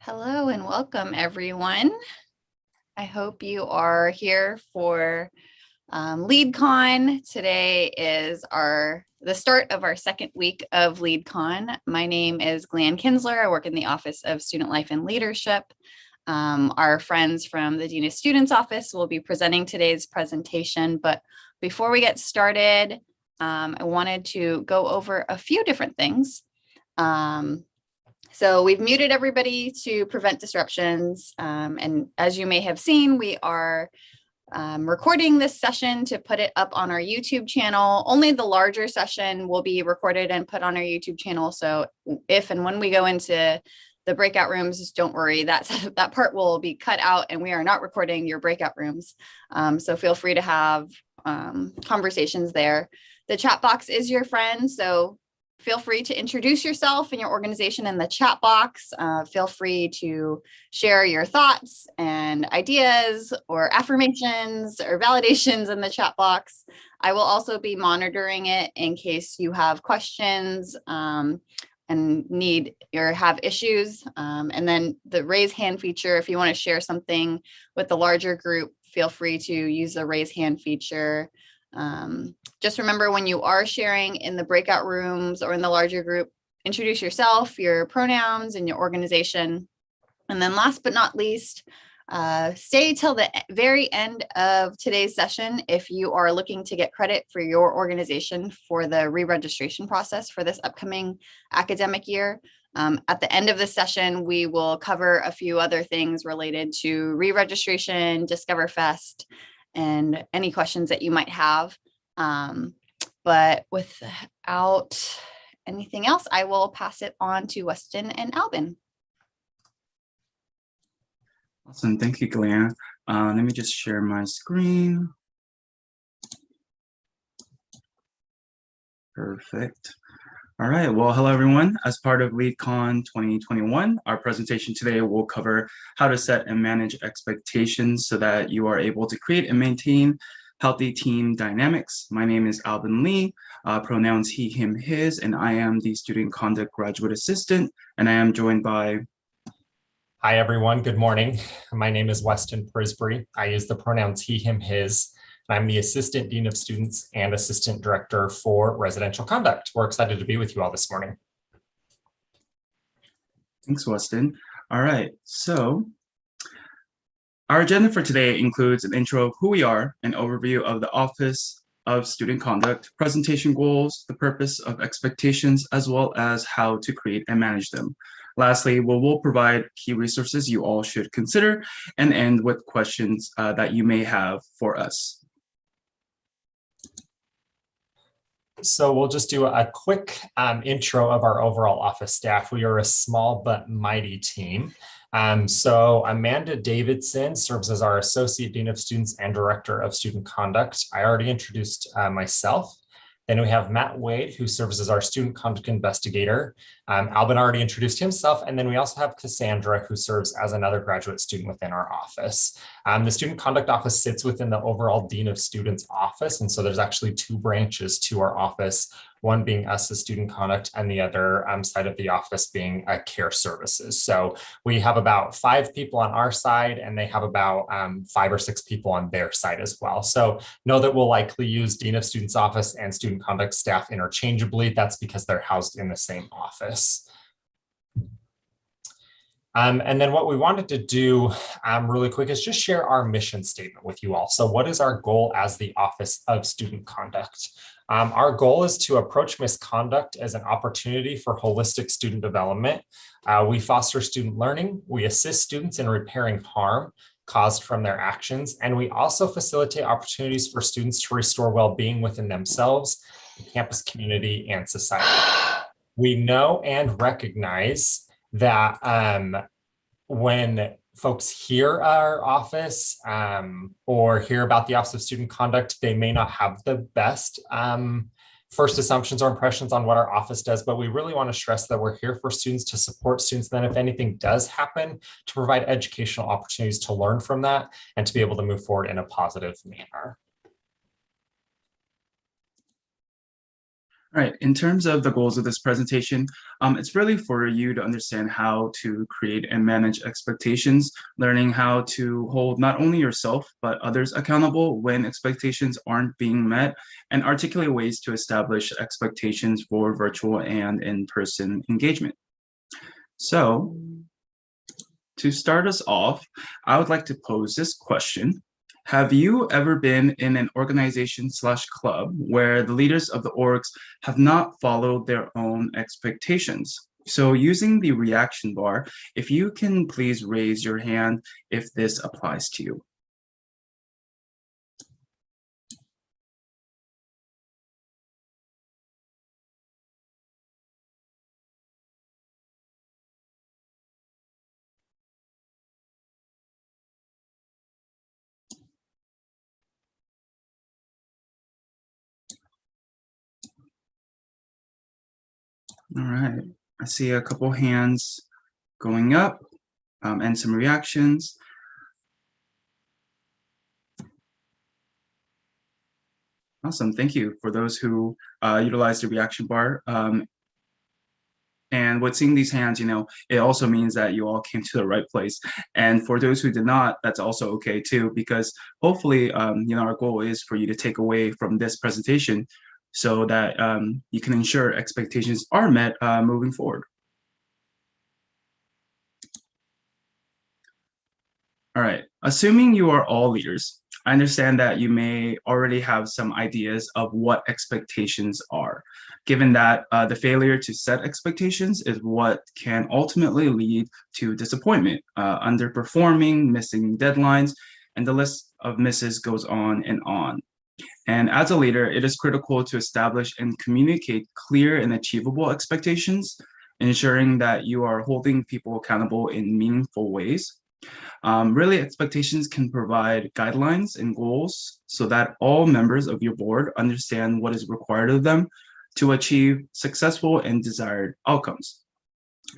Hello and welcome, everyone. I hope you are here for LeadCon. Today is the start of our second week of LeadCon. My name is Glenn Kinsler. I work in the Office of Student Life and Leadership. Our friends from the Dean of Students Office will be presenting today's presentation. But before we get started, I wanted to go over a few different things. So we've muted everybody to prevent disruptions. And as you may have seen, we are recording this session to put it up on our YouTube channel. Only the larger session will be recorded and put on our YouTube channel. So if and when we go into the breakout rooms, don't worry, that part will be cut out and we are not recording your breakout rooms. So feel free to have conversations there. The chat box is your friend. So feel free to introduce yourself and your organization in the chat box. Feel free to share your thoughts and ideas or affirmations or validations in the chat box. I will also be monitoring it in case you have questions and need or have issues. And then the raise hand feature, if you want to share something with the larger group, feel free to use the raise hand feature. Just remember, when you are sharing in the breakout rooms or in the larger group, introduce yourself, your pronouns, and your organization. And then last but not least, stay till the very end of today's session if you are looking to get credit for your organization for the re-registration process for this upcoming academic year. At the end of the session, we will cover a few other things related to re-registration, Discover Fest, and any questions that you might have. But without anything else, I will pass it on to Weston and Albin. Awesome, thank you, Glenn. Let me just share my screen. Perfect. All right, well, hello everyone. As part of LeadCon 2021, our presentation today will cover how to set and manage expectations so that you are able to create and maintain healthy team dynamics. My name is Albin Lee, pronouns he, him, his, and I am the Student Conduct Graduate Assistant, and I am joined by... Hi everyone, good morning. My name is Weston Prisbury. I use the pronouns he, him, his. I'm the Assistant Dean of Students and Assistant Director for Residential Conduct. We're excited to be with you all this morning. Thanks, Weston. All right, so our agenda for today includes an intro of who we are, an overview of the Office of Student Conduct, presentation goals, the purpose of expectations, as well as how to create and manage them. Lastly, we'll provide key resources you all should consider and end with questions that you may have for us. So we'll just do a quick intro of our overall office staff. We are a small but mighty team. So Amanda Davidson serves as our Associate Dean of Students and Director of Student Conduct. I already introduced myself. Then we have Matt Wade, who serves as our Student Conduct Investigator. Albin already introduced himself. And then we also have Cassandra, who serves as another graduate student within our office. The Student Conduct Office sits within the overall Dean of Students office. And so there's actually two branches to our office, one being us as Student Conduct and the other side of the office being Care Services. So we have about 5 people on our side and they have about 5 or 6 people on their side as well. So know that we'll likely use Dean of Students office and Student Conduct staff interchangeably. That's because they're housed in the same office. And then what we wanted to do really quick is just share our mission statement with you all. So what is our goal as the Office of Student Conduct? Our goal is to approach misconduct as an opportunity for holistic student development. We foster student learning. We assist students in repairing harm caused from their actions. And we also facilitate opportunities for students to restore well-being within themselves, the campus community, and society. We know and recognize that when folks hear our office or hear about the Office of Student Conduct, they may not have the best first assumptions or impressions on what our office does, but we really want to stress that we're here for students, to support students. Then if anything does happen, to provide educational opportunities to learn from that and to be able to move forward in a positive manner. All right, in terms of the goals of this presentation, it's really for you to understand how to create and manage expectations, learning how to hold not only yourself, but others accountable when expectations aren't being met, and articulate ways to establish expectations for virtual and in-person engagement. So, to start us off, I would like to pose this question. Have you ever been in an organization/club where the leaders of the orgs have not followed their own expectations? So using the reaction bar, if you can please raise your hand if this applies to you. All right, I see a couple hands going up and some reactions. Awesome, thank you for those who utilized the reaction bar. And with seeing these hands, it also means that you all came to the right place. And for those who did not, that's also okay too, because hopefully, our goal is for you to take away from this presentation so that you can ensure expectations are met moving forward. All right, assuming you are all leaders, I understand that you may already have some ideas of what expectations are, given that the failure to set expectations is what can ultimately lead to disappointment, underperforming, missing deadlines, and the list of misses goes on and on. And as a leader, it is critical to establish and communicate clear and achievable expectations, ensuring that you are holding people accountable in meaningful ways. Really, expectations can provide guidelines and goals so that all members of your board understand what is required of them to achieve successful and desired outcomes.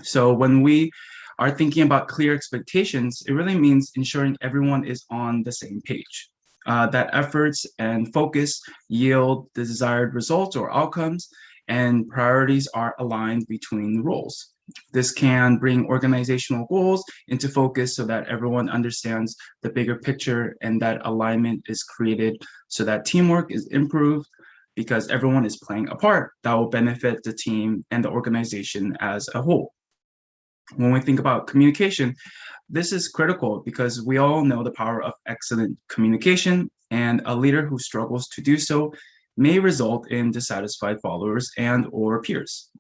So when we are thinking about clear expectations, it really means ensuring everyone is on the same page, that efforts and focus yield the desired results or outcomes, and priorities are aligned between roles. This can bring organizational goals into focus so that everyone understands the bigger picture and that alignment is created so that teamwork is improved because everyone is playing a part that will benefit the team and the organization as a whole. When we think about communication, this is critical because we all know the power of excellent communication, and a leader who struggles to do so may result in dissatisfied followers and or peers.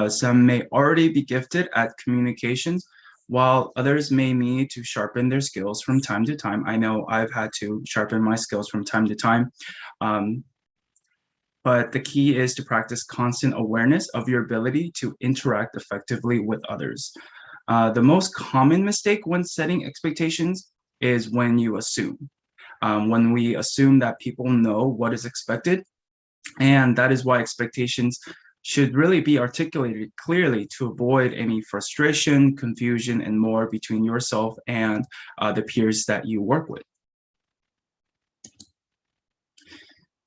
Some may already be gifted at communications, while others may need to sharpen their skills from time to time. I know I've had to sharpen my skills from time to time. But the key is to practice constant awareness of your ability to interact effectively with others. The most common mistake when setting expectations is when you assume. When we assume that people know what is expected, and that is why expectations should really be articulated clearly to avoid any frustration, confusion, and more between yourself and the peers that you work with.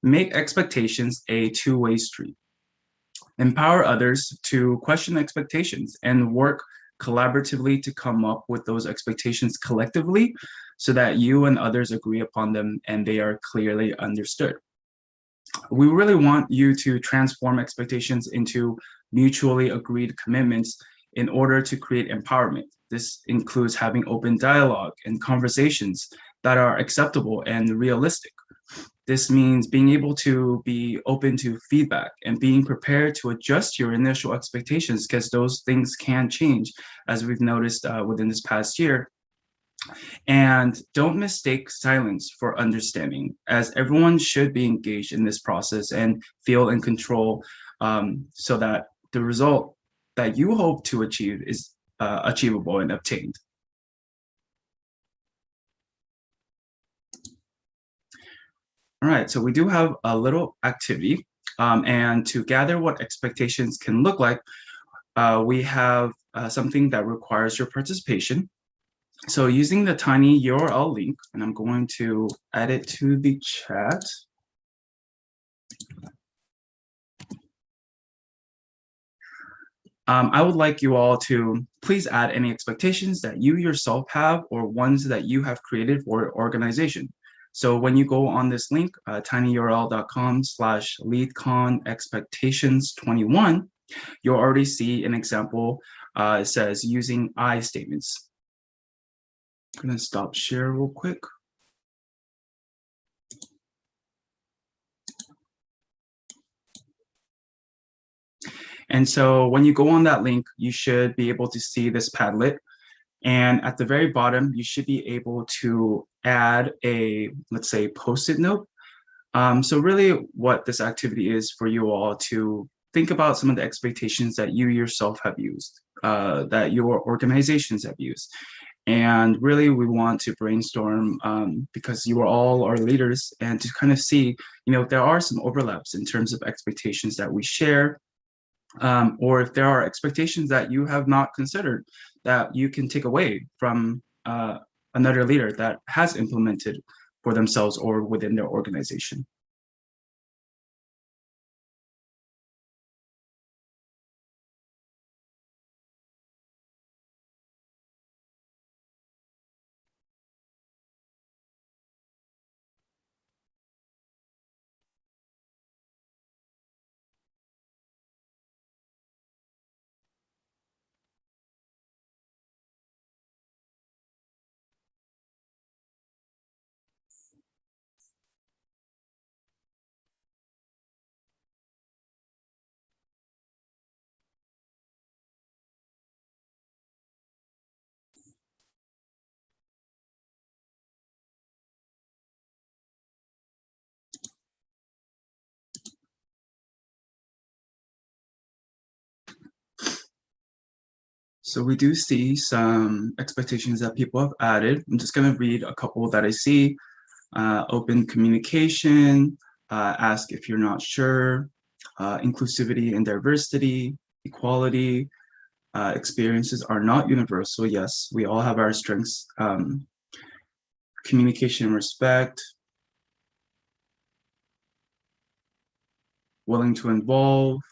Make expectations a two-way street. Empower others to question expectations and work collaboratively to come up with those expectations collectively so that you and others agree upon them and they are clearly understood. We really want you to transform expectations into mutually agreed commitments in order to create empowerment. This includes having open dialogue and conversations that are acceptable and realistic. This means being able to be open to feedback and being prepared to adjust your initial expectations because those things can change, as we've noticed within this past year. And don't mistake silence for understanding, as everyone should be engaged in this process and feel in control so that the result that you hope to achieve is achievable and obtained. All right, so we do have a little activity, and to gather what expectations can look like, we have something that requires your participation. So using the tiny URL link, and I'm going to add it to the chat. I would like you all to please add any expectations that you yourself have or ones that you have created for your organization. So when you go on this link, tinyurl.com/LeadCon Expectations 21, you'll already see an example. It says using I statements. I'm going to stop share real quick. And so when you go on that link, you should be able to see this Padlet. And at the very bottom, you should be able to add a, let's say, Post-it note. So really what this activity is for you all to think about some of the expectations that you yourself have used, that your organizations have used. And really we want to brainstorm because you are all our leaders, and to kind of see, there are some overlaps in terms of expectations that we share, or if there are expectations that you have not considered that you can take away from another leader that has implemented for themselves or within their organization. So we do see some expectations that people have added. I'm just going to read a couple that I see. Open communication, ask if you're not sure, inclusivity and diversity, equality, experiences are not universal. Yes, we all have our strengths. Communication and respect, willing to involve,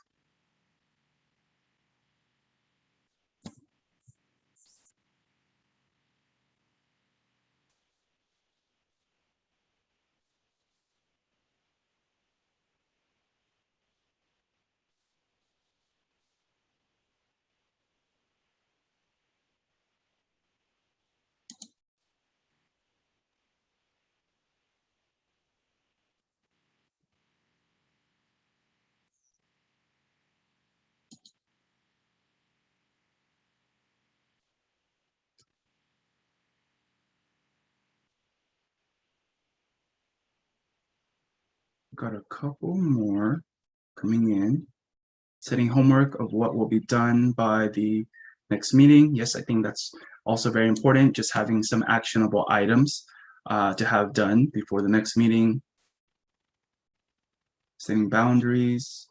got a couple more coming in. Setting homework of what will be done by the next meeting. Yes, I think that's also very important, just having some actionable items to have done before the next meeting. Setting boundaries.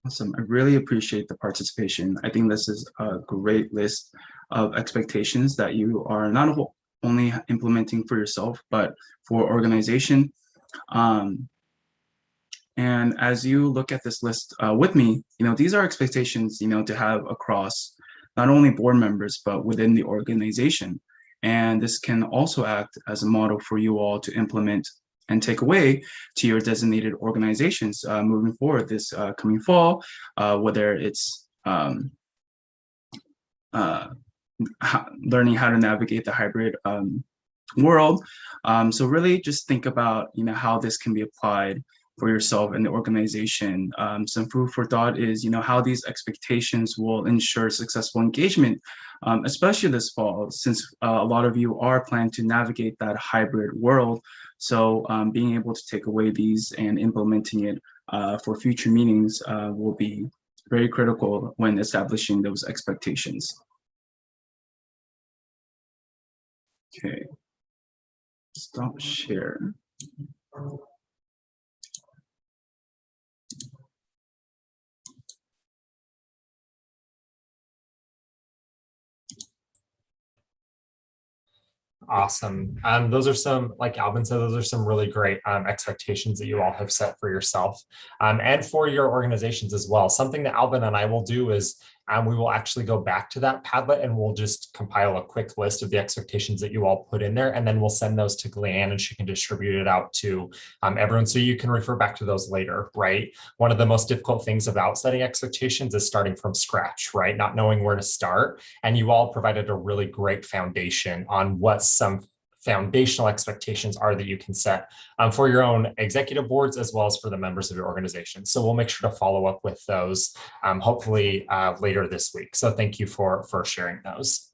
Awesome. I really appreciate the participation. I think this is a great list of expectations that you are not only implementing for yourself, but for organization. And as you look at this list with me, these are expectations, to have across not only board members, but within the organization. And this can also act as a model for you all to implement and take away to your designated organizations moving forward this coming fall, whether it's learning how to navigate the hybrid world. So really just think about, how this can be applied for yourself and the organization. Some food for thought is, how these expectations will ensure successful engagement, especially this fall, since a lot of you are planning to navigate that hybrid world. So being able to take away these and implementing it for future meetings will be very critical when establishing those expectations. Okay, stop share. Awesome. Those are some, like Alvin said, those are some really great expectations that you all have set for yourself and for your organizations as well. Something that Alvin and I will do is we will actually go back to that Padlet and we'll just compile a quick list of the expectations that you all put in there. And then we'll send those to Gleanne and she can distribute it out to everyone. So you can refer back to those later, right? One of the most difficult things about setting expectations is starting from scratch, right? Not knowing where to start. And you all provided a really great foundation on what some foundational expectations are that you can set for your own executive boards as well as for the members of your organization. So we'll make sure to follow up with those hopefully later this week. So thank you for sharing those.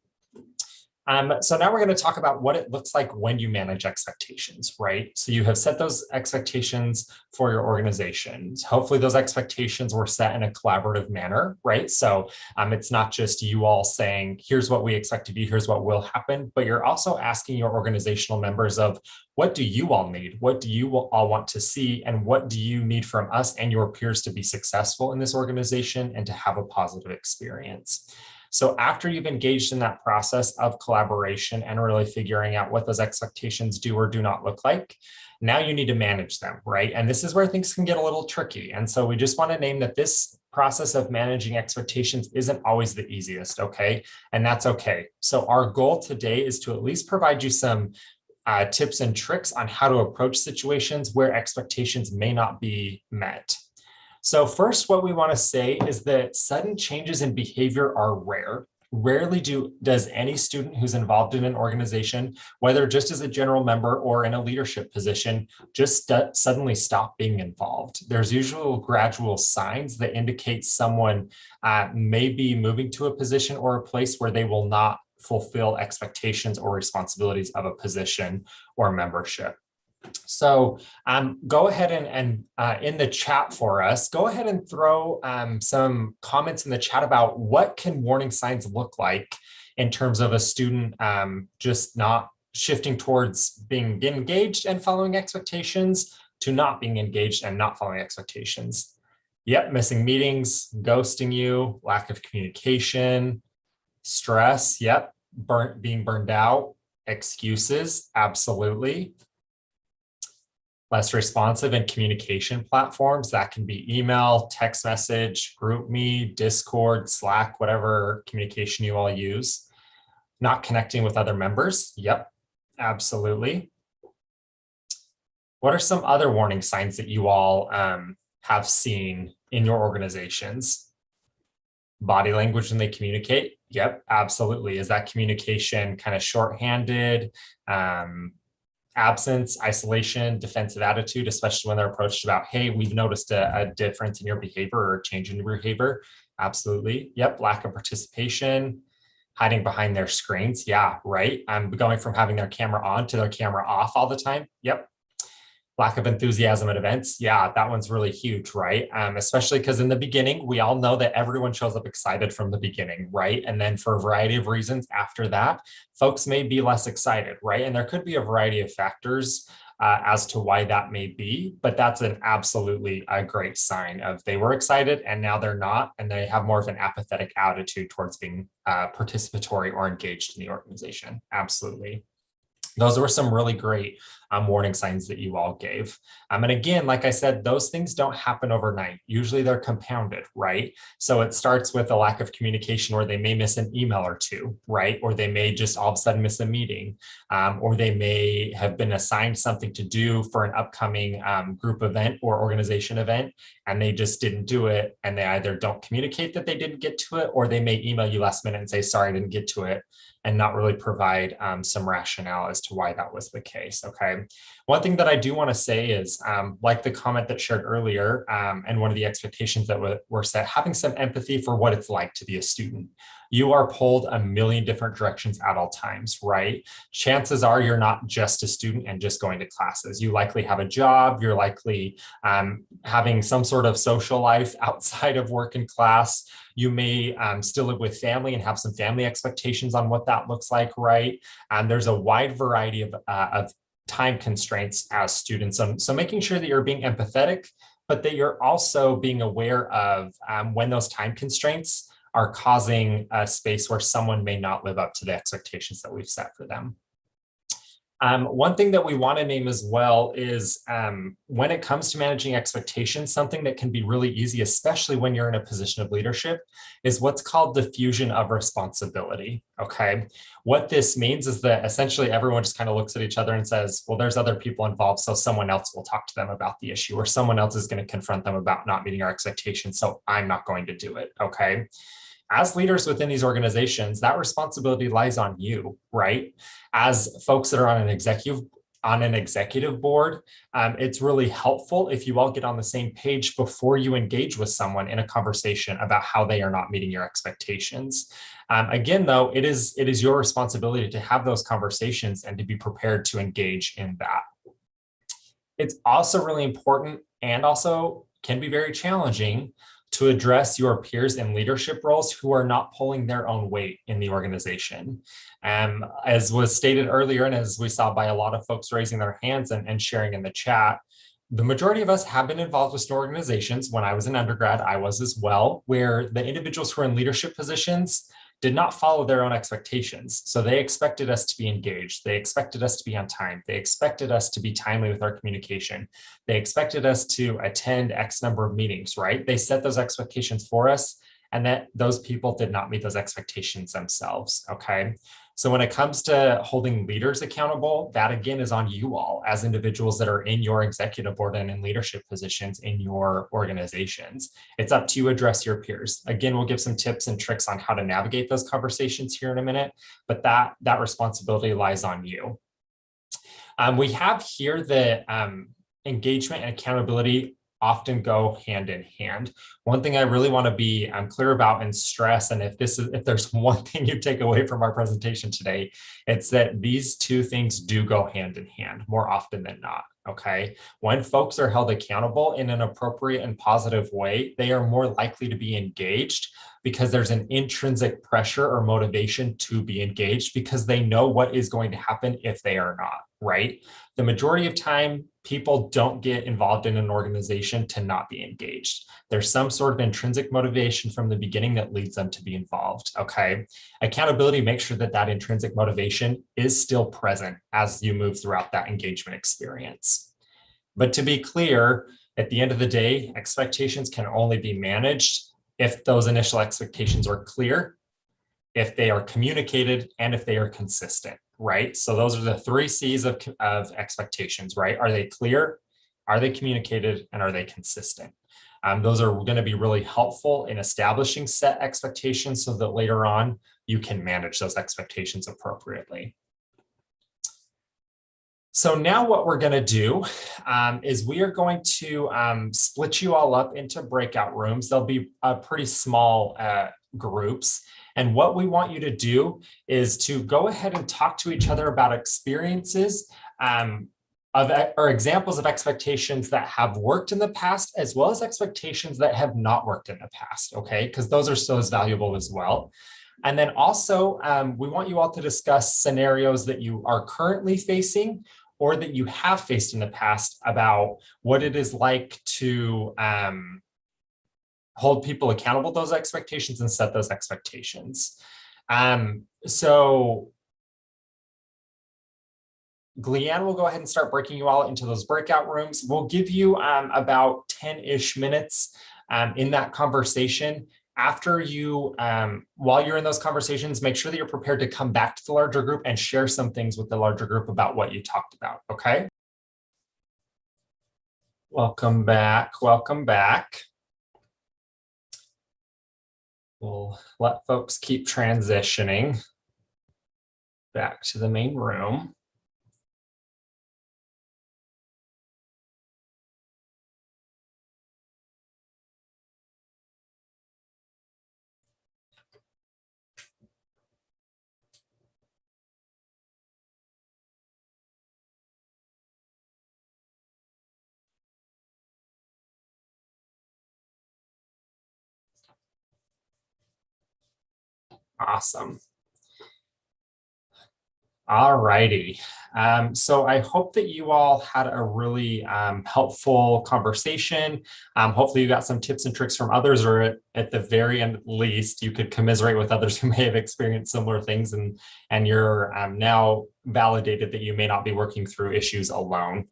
So now we're going to talk about what it looks like when you manage expectations, right? So you have set those expectations for your organization. Hopefully those expectations were set in a collaborative manner, right? So it's not just you all saying, here's what we expect to be, here's what will happen, but you're also asking your organizational members of what do you all need? What do you all want to see? And what do you need from us and your peers to be successful in this organization and to have a positive experience? So after you've engaged in that process of collaboration and really figuring out what those expectations do or do not look like, now you need to manage them, right? And this is where things can get a little tricky. And so we just want to name that this process of managing expectations isn't always the easiest, okay? And that's okay. So our goal today is to at least provide you some tips and tricks on how to approach situations where expectations may not be met. So first, what we want to say is that sudden changes in behavior are rare. Rarely does any student who's involved in an organization, whether just as a general member or in a leadership position, just suddenly stop being involved. There's usually gradual signs that indicate someone may be moving to a position or a place where they will not fulfill expectations or responsibilities of a position or membership. So go ahead and in the chat for us, go ahead and throw some comments in the chat about what can warning signs look like in terms of a student just not shifting towards being engaged and following expectations to not being engaged and not following expectations. Yep, missing meetings, ghosting you, lack of communication, stress, yep, being burned out, excuses, absolutely. Less responsive in communication platforms. That can be email, text message, GroupMe, Discord, Slack, whatever communication you all use. Not connecting with other members. Yep, absolutely. What are some other warning signs that you all have seen in your organizations? Body language when they communicate. Yep, absolutely. Is that communication kind of shorthanded? Absence, isolation, defensive attitude, especially when they're approached about, hey, we've noticed a difference in your behavior or a change in your behavior. Absolutely. Yep. Lack of participation, hiding behind their screens. Yeah, right. I'm going from having their camera on to their camera off all the time. Yep. Lack of enthusiasm at events. Yeah, that one's really huge, right? Especially because in the beginning, we all know that everyone shows up excited from the beginning, right? And then for a variety of reasons after that, folks may be less excited, right? And there could be a variety of factors as to why that may be, but that's an absolutely a great sign of they were excited and now they're not, and they have more of an apathetic attitude towards being participatory or engaged in the organization. Absolutely. Those were some really great warning signs that you all gave. And again, like I said, those things don't happen overnight. Usually they're compounded, right? So it starts with a lack of communication, or they may miss an email or two, right? Or they may just all of a sudden miss a meeting, or they may have been assigned something to do for an upcoming group event or organization event, and they just didn't do it. And they either don't communicate that they didn't get to it, or they may email you last minute and say, sorry, I didn't get to it. and not really provide some rationale as to why that was the case. Okay. One thing that I do want to say is, like the comment that shared earlier, and one of the expectations that were set, having some empathy for what it's like to be a student. You are pulled a million different directions at all times, right? Chances are you're not just a student and just going to classes. You likely have a job. You're likely having some sort of social life outside of work and class. You may still live with family and have some family expectations on what that looks like, right? There's a wide variety of time constraints as students. So making sure that you're being empathetic, but that you're also being aware of when those time constraints are causing a space where someone may not live up to the expectations that we've set for them. One thing that we want to name as well is when it comes to managing expectations, something that can be really easy, especially when you're in a position of leadership, is what's called diffusion of responsibility. Okay. What this means is that essentially everyone just kind of looks at each other and says, well, there's other people involved, so someone else will talk to them about the issue, or someone else is going to confront them about not meeting our expectations, so I'm not going to do it. Okay. As leaders within these organizations, that responsibility lies on you, right? As folks that are on an executive board, it's really helpful if you all get on the same page before you engage with someone in a conversation about how they are not meeting your expectations. Again, though, it is your responsibility to have those conversations and to be prepared to engage in that. It's also really important and also can be very challenging to address your peers in leadership roles who are not pulling their own weight in the organization. As was stated earlier, and as we saw by a lot of folks raising their hands and sharing in the chat, the majority of us have been involved with student organizations. When I was an undergrad, I was as well, where the individuals who are in leadership positions did not follow their own expectations. So they expected us to be engaged. They expected us to be on time. They expected us to be timely with our communication. They expected us to attend X number of meetings, right? They set those expectations for us, and that those people did not meet those expectations themselves, okay? So when it comes to holding leaders accountable, that again is on you all as individuals that are in your executive board and in leadership positions in your organizations. It's up to you to address your peers. Again, we'll give some tips and tricks on how to navigate those conversations here in a minute, but that responsibility lies on you. We have here that engagement and accountability often go hand in hand. One thing I really want to be clear about and stress, and if there's one thing you take away from our presentation today, it's that these two things do go hand in hand more often than not. Okay. When folks are held accountable in an appropriate and positive way, they are more likely to be engaged because there's an intrinsic pressure or motivation to be engaged because they know what is going to happen if they are not, right? The majority of time, people don't get involved in an organization to not be engaged. There's some sort of intrinsic motivation from the beginning that leads them to be involved, okay? Accountability makes sure that that intrinsic motivation is still present as you move throughout that engagement experience. But to be clear, at the end of the day, expectations can only be managed if those initial expectations are clear, if they are communicated, and if they are consistent, right? So those are the 3 C's of expectations, right? Are they clear? Are they communicated? And are they consistent? Those are going to be really helpful in establishing set expectations so that later on you can manage those expectations appropriately. So now what we're going to do is we are going to split you all up into breakout rooms. They'll be pretty small groups. And what we want you to do is to go ahead and talk to each other about experiences or examples of expectations that have worked in the past, as well as expectations that have not worked in the past, okay? Because those are still as valuable as well. And then also, we want you all to discuss scenarios that you are currently facing or that you have faced in the past about what it is like to hold people accountable to those expectations and set those expectations. So Gleanne will go ahead and start breaking you all into those breakout rooms. We'll give you about 10-ish minutes in that conversation. After you, while you're in those conversations, make sure that you're prepared to come back to the larger group and share some things with the larger group about what you talked about, okay? Welcome back, welcome back. We'll let folks keep transitioning. back to the main room. Awesome. All righty. So I hope that you all had a really helpful conversation. Hopefully you got some tips and tricks from others, or at the very end, at least, you could commiserate with others who may have experienced similar things, and you're now validated that you may not be working through issues alone.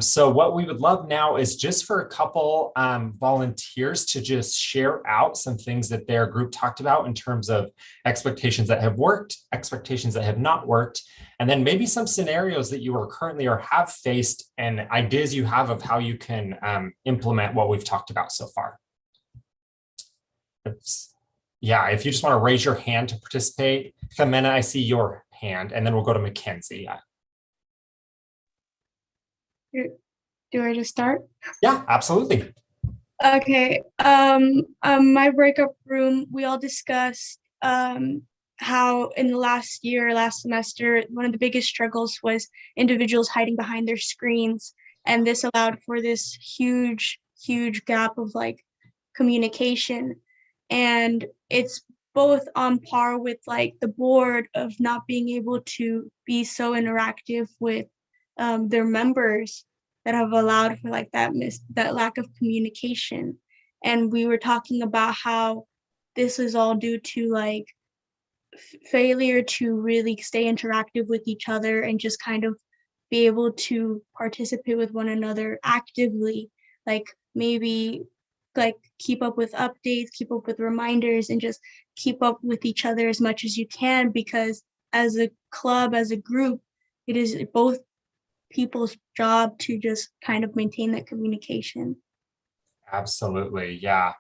So what we would love now is just for a couple volunteers to just share out some things that their group talked about in terms of expectations that have worked, expectations that have not worked, and then maybe some scenarios that you are currently or have faced and ideas you have of how you can implement what we've talked about so far. Yeah, if you just want to raise your hand to participate. Ximena, I see your hand, and then we'll go to Mackenzie. Do I just start? Yeah, absolutely. Okay. My breakup room, we all discussed how in the last semester, one of the biggest struggles was individuals hiding behind their screens. And this allowed for this huge gap of like communication. And it's both on par with like the board of not being able to be so interactive with their members, that have allowed for like that lack of communication. And we were talking about how this is all due to like failure to really stay interactive with each other and just kind of be able to participate with one another actively, like maybe like keep up with updates, keep up with reminders, and just keep up with each other as much as you can, because as a club, as a group, it is both people's job to just kind of maintain that communication. Absolutely. Yeah.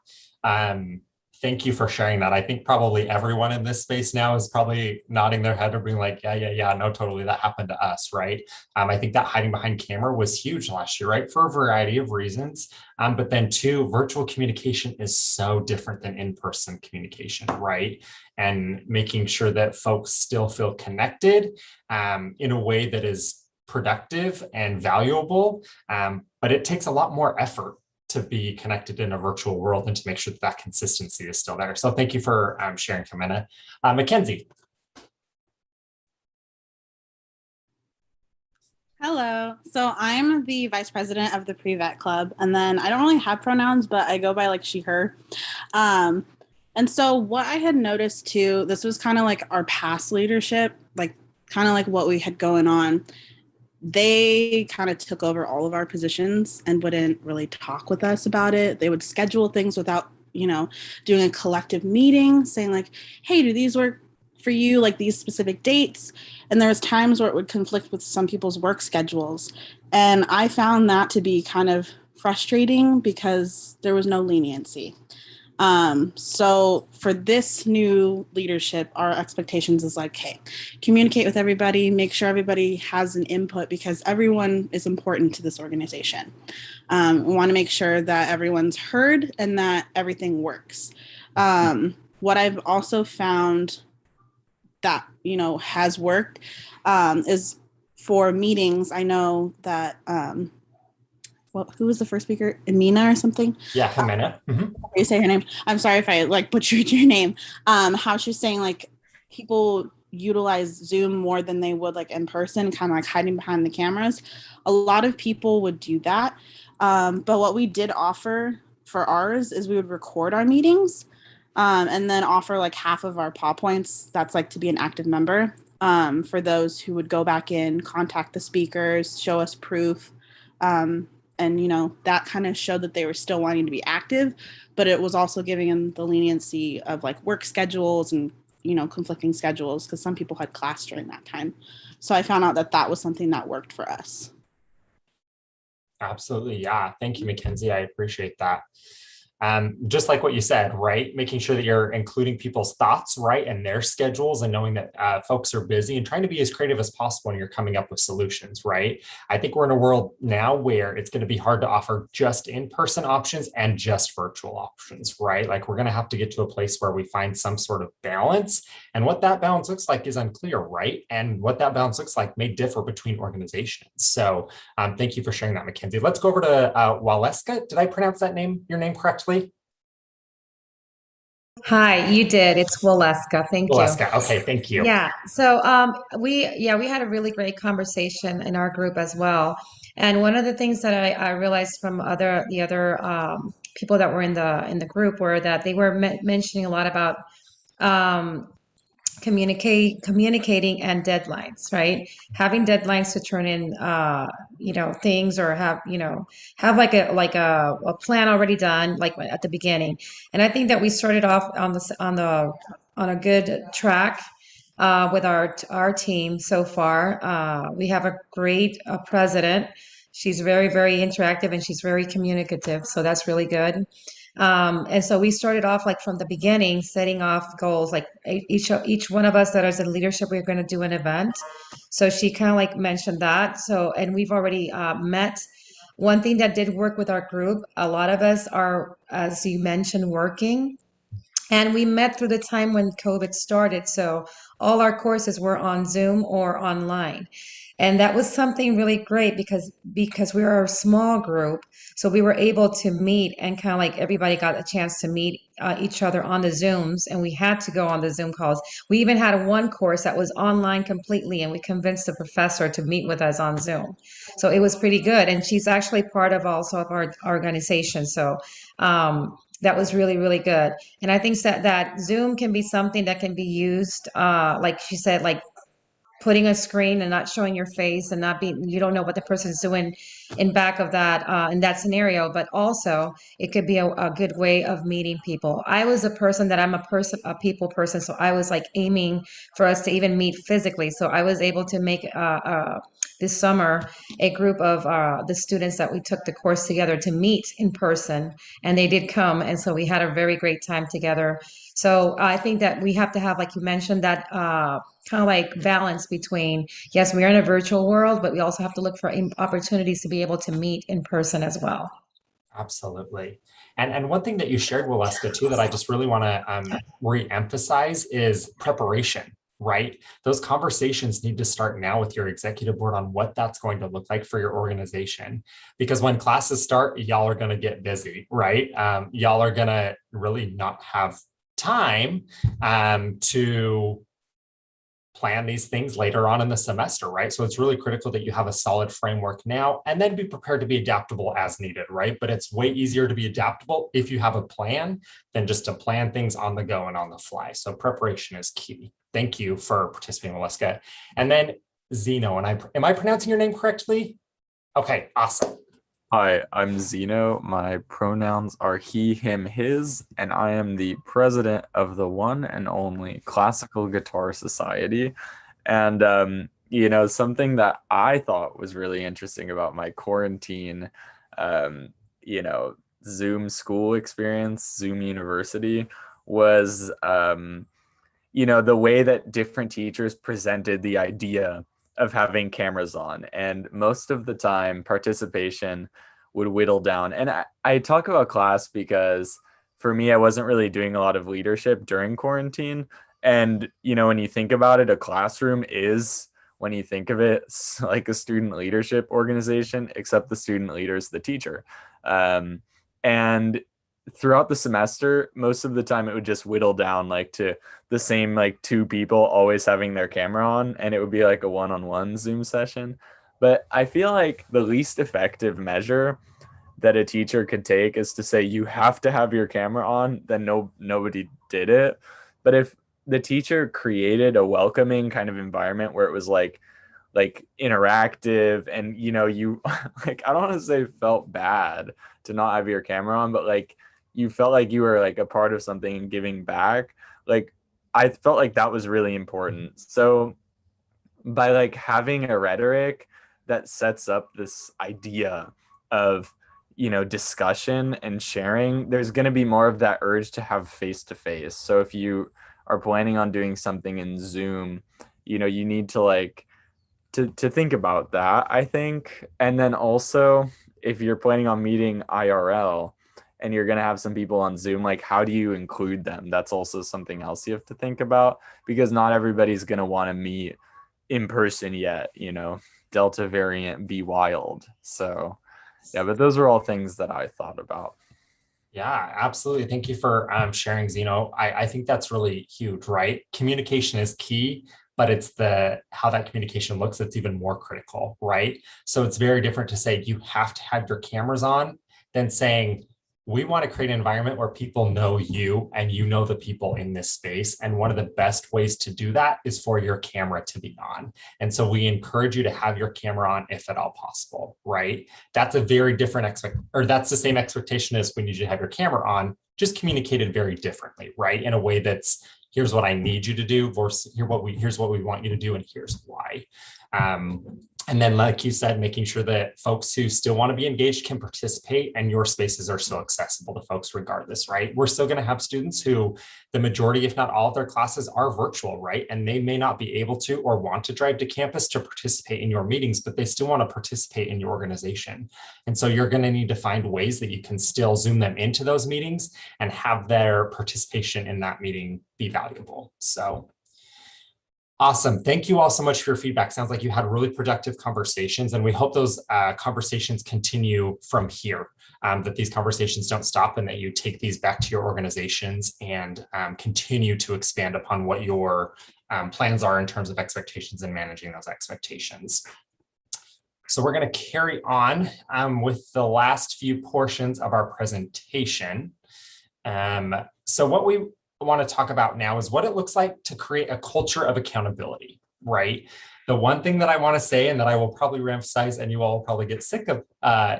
Thank you for sharing that. I think probably everyone in this space now is probably nodding their head or being like, yeah, no, totally. That happened to us, right? I think that hiding behind camera was huge last year, right? For a variety of reasons. But then too, virtual communication is so different than in-person communication, right? And making sure that folks still feel connected in a way that is productive and valuable. But it takes a lot more effort to be connected in a virtual world and to make sure that that consistency is still there. So thank you for sharing, Ximena. Mackenzie. Hello. So I'm the vice president of the Prevet Club. And then I don't really have pronouns, but I go by like she, her. And so what I had noticed too, this was kind of like our past leadership, like kind of like what we had going on. They kind of took over all of our positions and wouldn't really talk with us about it. They would schedule things without, doing a collective meeting saying like, hey, do these work for you, like these specific dates? And there was times where it would conflict with some people's work schedules. And I found that to be kind of frustrating because there was no leniency. So for this new leadership, our expectations is like, hey, communicate with everybody, make sure everybody has an input because everyone is important to this organization. We want to make sure that everyone's heard and that everything works. What I've also found that, has worked is for meetings. I know that, who was the first speaker? Amina or something? Yeah, Ximena. You say her name. I'm sorry if I like butchered your name. How she's saying like people utilize Zoom more than they would like in person, kind of like hiding behind the cameras. A lot of people would do that. But what we did offer for ours is we would record our meetings and then offer like half of our paw points. That's like to be an active member for those who would go back in, contact the speakers, show us proof. And, that kind of showed that they were still wanting to be active, but it was also giving them the leniency of like work schedules and, conflicting schedules because some people had class during that time. So I found out that that was something that worked for us. Absolutely. Yeah. Thank you, Mackenzie. I appreciate that. Just like what you said, right? Making sure that you're including people's thoughts, right, and their schedules, and knowing that folks are busy, and trying to be as creative as possible when you're coming up with solutions, right? I think we're in a world now where it's going to be hard to offer just in-person options and just virtual options, right? Like we're going to have to get to a place where we find some sort of balance, and what that balance looks like is unclear, right? And what that balance looks like may differ between organizations. So thank you for sharing that, Mackenzie. Let's go over to Wallesca. Did I pronounce your name correctly? Hi, you did. It's Wallesca. Thank you. Wallesca. Okay, thank you. Yeah. So we had a really great conversation in our group as well. And one of the things that I realized from the other people that were in the group were that they were mentioning a lot about um, communicating and deadlines, right? Having deadlines to turn in things, or have like a plan already done, like at the beginning. And I think that we started off on a good track with our team so far. We have a great president. She's very, very interactive, and she's very communicative, so that's really good. And so we started off like from the beginning, setting off goals. Like each one of us that is in leadership, we're going to do an event. So she kind of like mentioned that. So, and we've already met. One thing that did work with our group, a lot of us are, as you mentioned, working. And we met through the time when COVID started. So all our courses were on Zoom or online. And that was something really great because we were a small group. So we were able to meet, and kind of like everybody got a chance to meet each other on the Zooms, and we had to go on the Zoom calls. We even had one course that was online completely, and we convinced the professor to meet with us on Zoom. So it was pretty good. And she's actually part of also of our organization. So that was really, really good. And I think that Zoom can be something that can be used, like she said, like putting a screen and not showing your face, and not being, you don't know what the person's doing in back of that in that scenario. But also it could be a good way of meeting people. I was a person that I'm a people person, so I was like aiming for us to even meet physically. So I was able to make this summer a group of the students that we took the course together to meet in person, and they did come, and so we had a very great time together. So I think that we have to have, like you mentioned, that kind of like balance between, yes, we are in a virtual world, but we also have to look for opportunities to be able to meet in person as well. Absolutely. And one thing that you shared, Wallesca, too, that I just really want to re-emphasize is preparation, right? Those conversations need to start now with your executive board on what that's going to look like for your organization. Because when classes start, y'all are going to get busy, right? Y'all are going to really not have time to plan these things later on in the semester, right? So it's really critical that you have a solid framework now, and then be prepared to be adaptable as needed, right? But it's way easier to be adaptable if you have a plan than just to plan things on the go and on the fly. So preparation is key. Thank you for participating, Wallesca. And then Zeno, and am I pronouncing your name correctly? Okay, awesome. Hi, I'm Zeno. My pronouns are he, him, his, and I am the president of the one and only Classical Guitar Society. And, something that I thought was really interesting about my quarantine, Zoom school experience, Zoom University, was, the way that different teachers presented the idea of having cameras on. And most of the time participation would whittle down. And I talk about class because for me, I wasn't really doing a lot of leadership during quarantine. And, when you think about it, a classroom is, when you think of it, like a student leadership organization, except the student leader is the teacher. And throughout the semester, most of the time it would just whittle down like to the same like two people always having their camera on, and it would be like a one-on-one Zoom session. But I feel like the least effective measure that a teacher could take is to say you have to have your camera on, then nobody did it. But if the teacher created a welcoming kind of environment where it was like interactive, and you like, I don't want to say felt bad to not have your camera on, but like you felt like you were like a part of something and giving back, like I felt like that was really important. So by like having a rhetoric that sets up this idea of discussion and sharing, there's going to be more of that urge to have face-to-face. So if you are planning on doing something in Zoom, you need to to think about that, I think. And then also, if you're planning on meeting IRL and you're going to have some people on Zoom, how do you include them? That's also something else you have to think about, because not everybody's going to want to meet in person yet, Delta variant be wild. So yeah, but those are all things that I thought about. Yeah, absolutely. Thank you for sharing, Zeno. I think that's really huge, right? Communication is key, but it's how that communication looks that's even more critical, right? So it's very different to say you have to have your cameras on than saying, we want to create an environment where people know you and you know the people in this space. And one of the best ways to do that is for your camera to be on. And so we encourage you to have your camera on if at all possible, right? That's a very different that's the same expectation as when you have your camera on, just communicated very differently, right? In a way that's, here's what I need you to do versus here's what we want you to do and here's why. And then, like you said, making sure that folks who still want to be engaged can participate and your spaces are still accessible to folks regardless, right? We're still going to have students who the majority, if not all of their classes are virtual, right? And they may not be able to or want to drive to campus to participate in your meetings, but they still want to participate in your organization. And so you're going to need to find ways that you can still Zoom them into those meetings and have their participation in that meeting be valuable. So awesome. Thank you all so much for your feedback. Sounds like you had really productive conversations, and we hope those conversations continue from here, that these conversations don't stop and that you take these back to your organizations and continue to expand upon what your plans are in terms of expectations and managing those expectations. So we're going to carry on with the last few portions of our presentation. So what we want to talk about now is what it looks like to create a culture of accountability, right? The one thing that I want to say, and that I will probably reemphasize, and you all will probably get sick of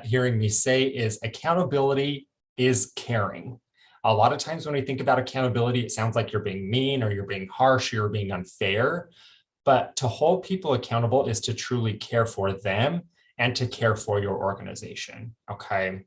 hearing me say, is accountability is caring. A lot of times when we think about accountability, it sounds like you're being mean or you're being harsh, or you're being unfair. But to hold people accountable is to truly care for them and to care for your organization, okay?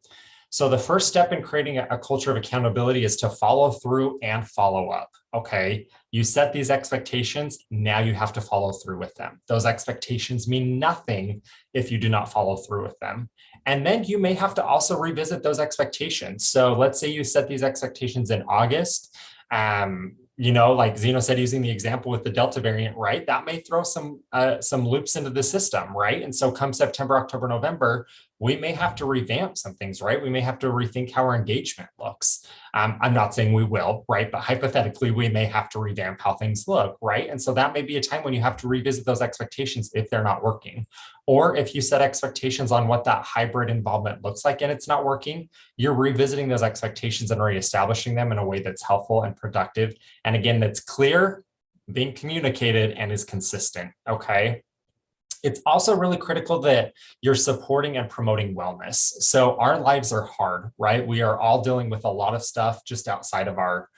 So the first step in creating a culture of accountability is to follow through and follow up, okay? You set these expectations, now you have to follow through with them. Those expectations mean nothing if you do not follow through with them. And then you may have to also revisit those expectations. So let's say you set these expectations in August, like Zeno said, using the example with the Delta variant, right? That may throw some loops into the system, right? And so come September, October, November, we may have to revamp some things, right? We may have to rethink how our engagement looks. I'm not saying we will, right? But hypothetically, we may have to revamp how things look, right? And so that may be a time when you have to revisit those expectations if they're not working. Or if you set expectations on what that hybrid involvement looks like and it's not working, you're revisiting those expectations and reestablishing them in a way that's helpful and productive. And again, that's clear, being communicated, and is consistent, okay? It's also really critical that you're supporting and promoting wellness. So our lives are hard, right? We are all dealing with a lot of stuff just outside of our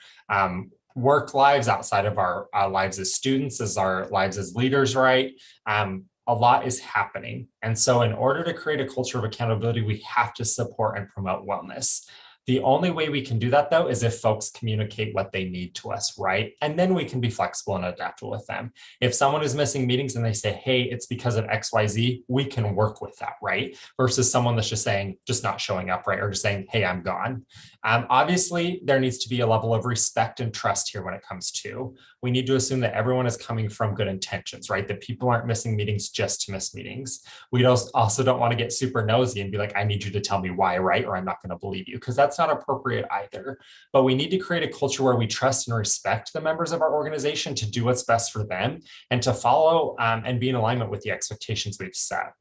work lives, outside of our lives as students, as our lives as leaders, right? A lot is happening. And so in order to create a culture of accountability, we have to support and promote wellness. The only way we can do that, though, is if folks communicate what they need to us, right? And then we can be flexible and adaptable with them. If someone is missing meetings and they say, hey, it's because of XYZ, we can work with that, right? Versus someone that's just not showing up, right? Or just saying, hey, I'm gone. Obviously, there needs to be a level of respect and trust here when it comes to. We need to assume that everyone is coming from good intentions, right? That people aren't missing meetings just to miss meetings. We also don't want to get super nosy and be like, I need you to tell me why, right? Or I'm not going to believe you, because that's not appropriate either. But we need to create a culture where we trust and respect the members of our organization to do what's best for them and to follow and be in alignment with the expectations we've set.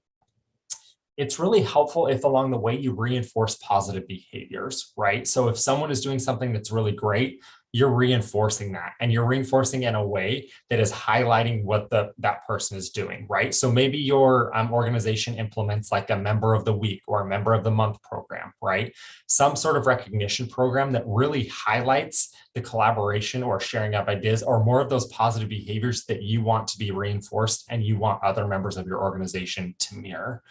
It's really helpful if along the way you reinforce positive behaviors, right? So if someone is doing something that's really great, you're reinforcing that, and you're reinforcing in a way that is highlighting what that person is doing, right? So maybe your organization implements like a member of the week or a member of the month program, right? Some sort of recognition program that really highlights the collaboration or sharing of ideas or more of those positive behaviors that you want to be reinforced and you want other members of your organization to mirror.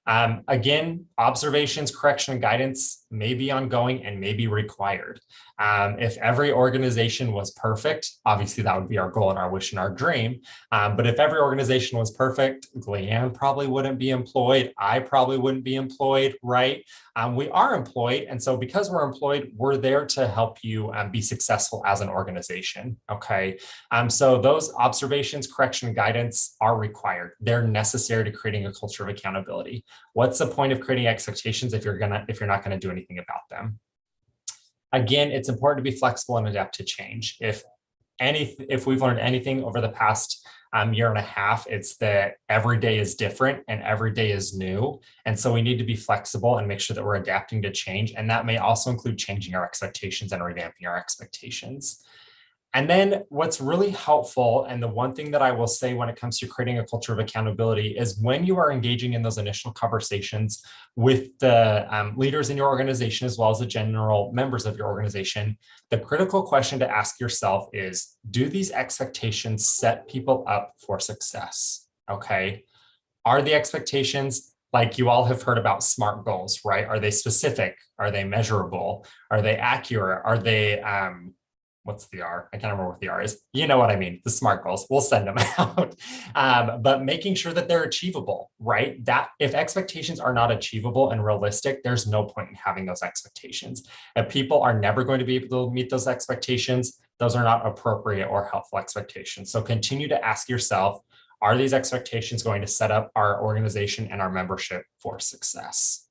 Again, observations, correction, and guidance may be ongoing and may be required. If every organization was perfect, obviously that would be our goal and our wish and our dream. But if every organization was perfect, Leanne probably wouldn't be employed. I probably wouldn't be employed, right? We are employed. And so because we're employed, we're there to help you be successful as an organization, okay? So those observations, correction, and guidance are required. They're necessary to creating a culture of accountability. What's the point of creating expectations if you're not gonna do anything about them? Again, it's important to be flexible and adapt to change. If we've learned anything over the past year and a half, it's that every day is different and every day is new. And so we need to be flexible and make sure that we're adapting to change. And that may also include changing our expectations and revamping our expectations. And then what's really helpful, and the one thing that I will say when it comes to creating a culture of accountability, is when you are engaging in those initial conversations with the leaders in your organization, as well as the general members of your organization, the critical question to ask yourself is, do these expectations set people up for success? Okay. Are the expectations, like you all have heard about SMART goals, right? Are they specific? Are they measurable? Are they accurate? Are they, what's the R? I can't remember what the R is. You know what I mean, the SMART goals, we'll send them out. But making sure that they're achievable, right? That if expectations are not achievable and realistic, there's no point in having those expectations. If people are never going to be able to meet those expectations, those are not appropriate or helpful expectations. So continue to ask yourself, are these expectations going to set up our organization and our membership for success?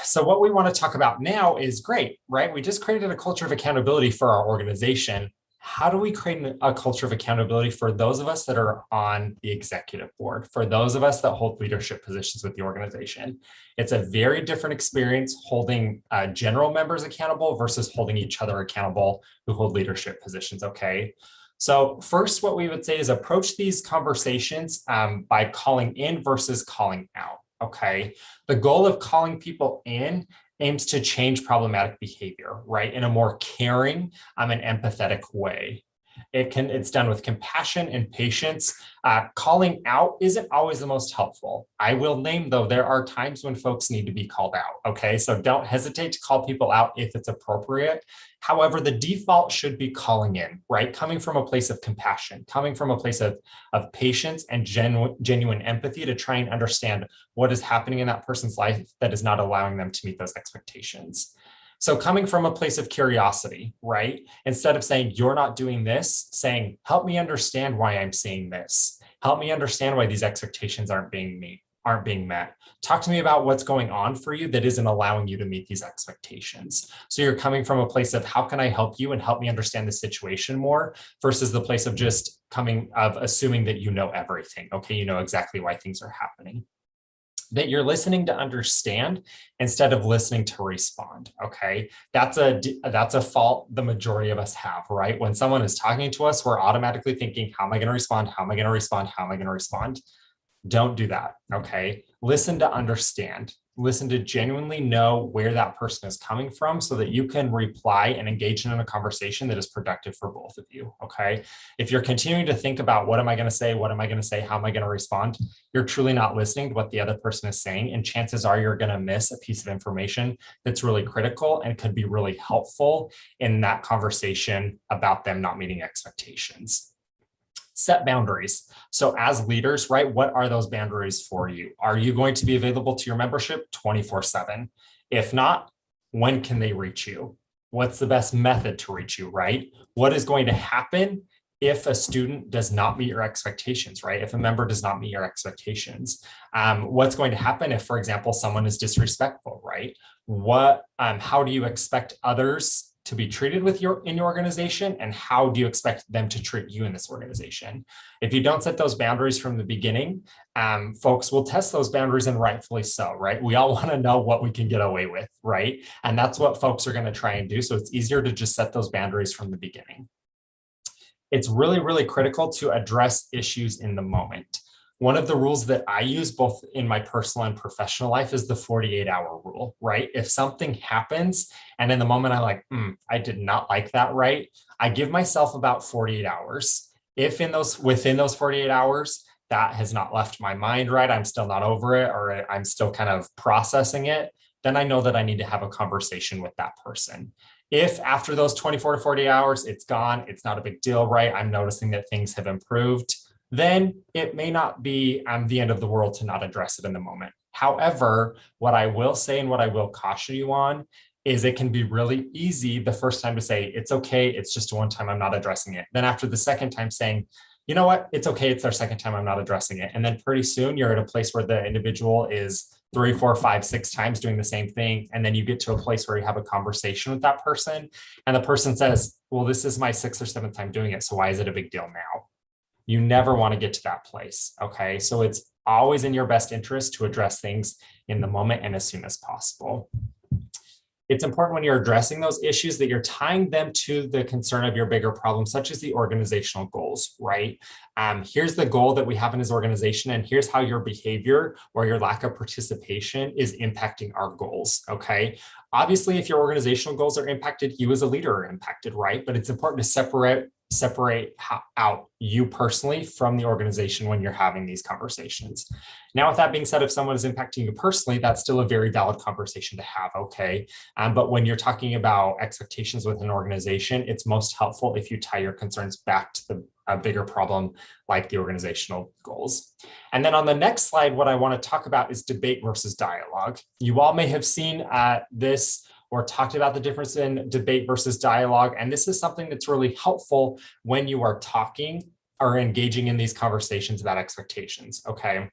So what we want to talk about now is great, right? We just created a culture of accountability for our organization. How do we create a culture of accountability for those of us that are on the executive board, for those of us that hold leadership positions with the organization? It's a very different experience holding general members accountable versus holding each other accountable who hold leadership positions, okay? So first, what we would say is approach these conversations by calling in versus calling out. Okay, the goal of calling people in aims to change problematic behavior, right, in a more caring and empathetic way. It's done with compassion and patience. Calling out isn't always the most helpful. I will name, though, there are times when folks need to be called out. Okay, so don't hesitate to call people out if it's appropriate. However, the default should be calling in, right? Coming from a place of compassion, coming from a place of patience and genuine empathy to try and understand what is happening in that person's life that is not allowing them to meet those expectations. So coming from a place of curiosity, right? Instead of saying, you're not doing this, saying, help me understand why I'm seeing this. Help me understand why these expectations aren't being met. Talk to me about what's going on for you that isn't allowing you to meet these expectations. So you're coming from a place of how can I help you and help me understand the situation more versus the place of just assuming that you know everything. Okay, you know exactly why things are happening. That you're listening to understand instead of listening to respond, okay? That's a fault the majority of us have, right? When someone is talking to us, we're automatically thinking, how am I gonna respond? How am I gonna respond? How am I gonna respond? Don't do that, okay? Listen to understand. Listen to genuinely know where that person is coming from so that you can reply and engage in a conversation that is productive for both of you, okay? If you're continuing to think about what am I gonna say, what am I gonna say, how am I gonna respond, you're truly not listening to what the other person is saying, and chances are you're gonna miss a piece of information that's really critical and could be really helpful in that conversation about them not meeting expectations. Set boundaries. So as leaders, right, what are those boundaries for you? Are you going to be available to your membership 24/7? If not, when can they reach you? What's the best method to reach you, right? What is going to happen if a student does not meet your expectations, right? If a member does not meet your expectations? What's going to happen if, for example, someone is disrespectful, right? How do you expect others to be treated in your organization, and how do you expect them to treat you in this organization? If you don't set those boundaries from the beginning, folks will test those boundaries, and rightfully so, right? We all want to know what we can get away with, right? And that's what folks are going to try and do. So it's easier to just set those boundaries from the beginning. It's really, really critical to address issues in the moment. One of the rules that I use both in my personal and professional life is the 48-hour rule, right? If something happens and in the moment I'm like, I did not like that, right? I give myself about 48 hours. If within those 48 hours, that has not left my mind, right? I'm still not over it, or I'm still kind of processing it, then I know that I need to have a conversation with that person. If after those 24 to 40 hours, it's gone, it's not a big deal, right? I'm noticing that things have improved, then it may not be the end of the world to not address it in the moment. However, what I will say and what I will caution you on is it can be really easy the first time to say, it's okay, it's just one time, I'm not addressing it. Then after the second time saying, you know what, it's okay, it's their second time, I'm not addressing it. And then pretty soon you're at a place where the individual is 3, 4, 5, 6 times doing the same thing. And then you get to a place where you have a conversation with that person and the person says, well, this is my 6th or 7th time doing it, so why is it a big deal now? You never want to get to that place, okay? So it's always in your best interest to address things in the moment and as soon as possible. It's important when you're addressing those issues that you're tying them to the concern of your bigger problem, such as the organizational goals, right? Here's the goal that we have in this organization, and here's how your behavior or your lack of participation is impacting our goals, okay? Obviously, if your organizational goals are impacted, you as a leader are impacted, right? But it's important to separate out you personally from the organization when you're having these conversations. Now, with that being said, if someone is impacting you personally, that's still a very valid conversation to have, okay? But when you're talking about expectations with an organization, it's most helpful if you tie your concerns back to a bigger problem like the organizational goals. And then on the next slide, what I want to talk about is debate versus dialogue. You all may have seen this or talked about the difference in debate versus dialogue. And this is something that's really helpful when you are talking or engaging in these conversations about expectations, okay?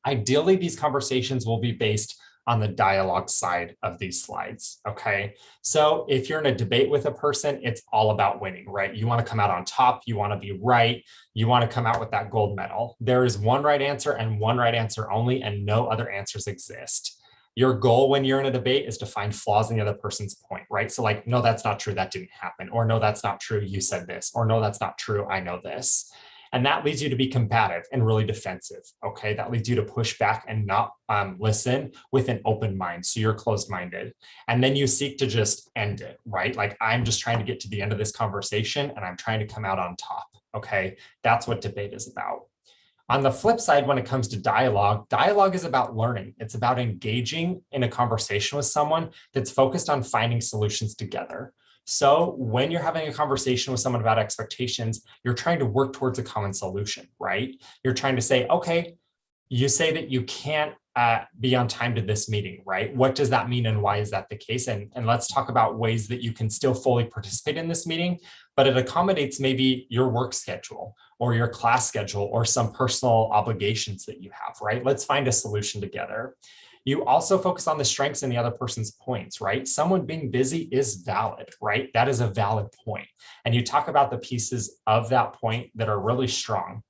Ideally, these conversations will be based on the dialogue side of these slides, okay? So if you're in a debate with a person, it's all about winning, right? You want to come out on top, you want to be right, you want to come out with that gold medal. There is one right answer and one right answer only, and no other answers exist. Your goal when you're in a debate is to find flaws in the other person's point, right? So like, no, that's not true, that didn't happen. Or no, that's not true, you said this. Or no, that's not true, I know this. And that leads you to be combative and really defensive, okay? That leads you to push back and not listen with an open mind. So you're closed-minded. And then you seek to just end it, right? Like, I'm just trying to get to the end of this conversation and I'm trying to come out on top, okay? That's what debate is about. On the flip side, when it comes to dialogue, dialogue is about learning. It's about engaging in a conversation with someone that's focused on finding solutions together. So when you're having a conversation with someone about expectations, you're trying to work towards a common solution, right? You're trying to say, okay, you say that you can't be on time to this meeting, right? What does that mean and why is that the case? And let's talk about ways that you can still fully participate in this meeting, but it accommodates maybe your work schedule or your class schedule or some personal obligations that you have, right? Let's find a solution together. You also focus on the strengths in the other person's points, right? Someone being busy is valid, right? That is a valid point. And you talk about the pieces of that point that are really strong.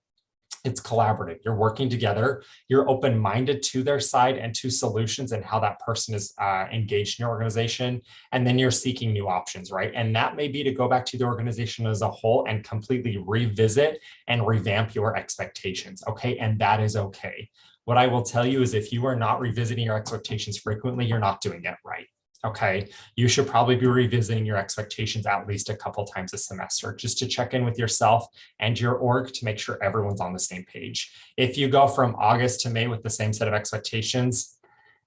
It's collaborative. You're working together. You're open-minded to their side and to solutions and how that person is engaged in your organization. And then you're seeking new options, right? And that may be to go back to the organization as a whole and completely revisit and revamp your expectations, okay? And that is okay. What I will tell you is if you are not revisiting your expectations frequently, you're not doing it right. Okay, you should probably be revisiting your expectations at least a couple times a semester just to check in with yourself and your org to make sure everyone's on the same page. If you go from August to May with the same set of expectations,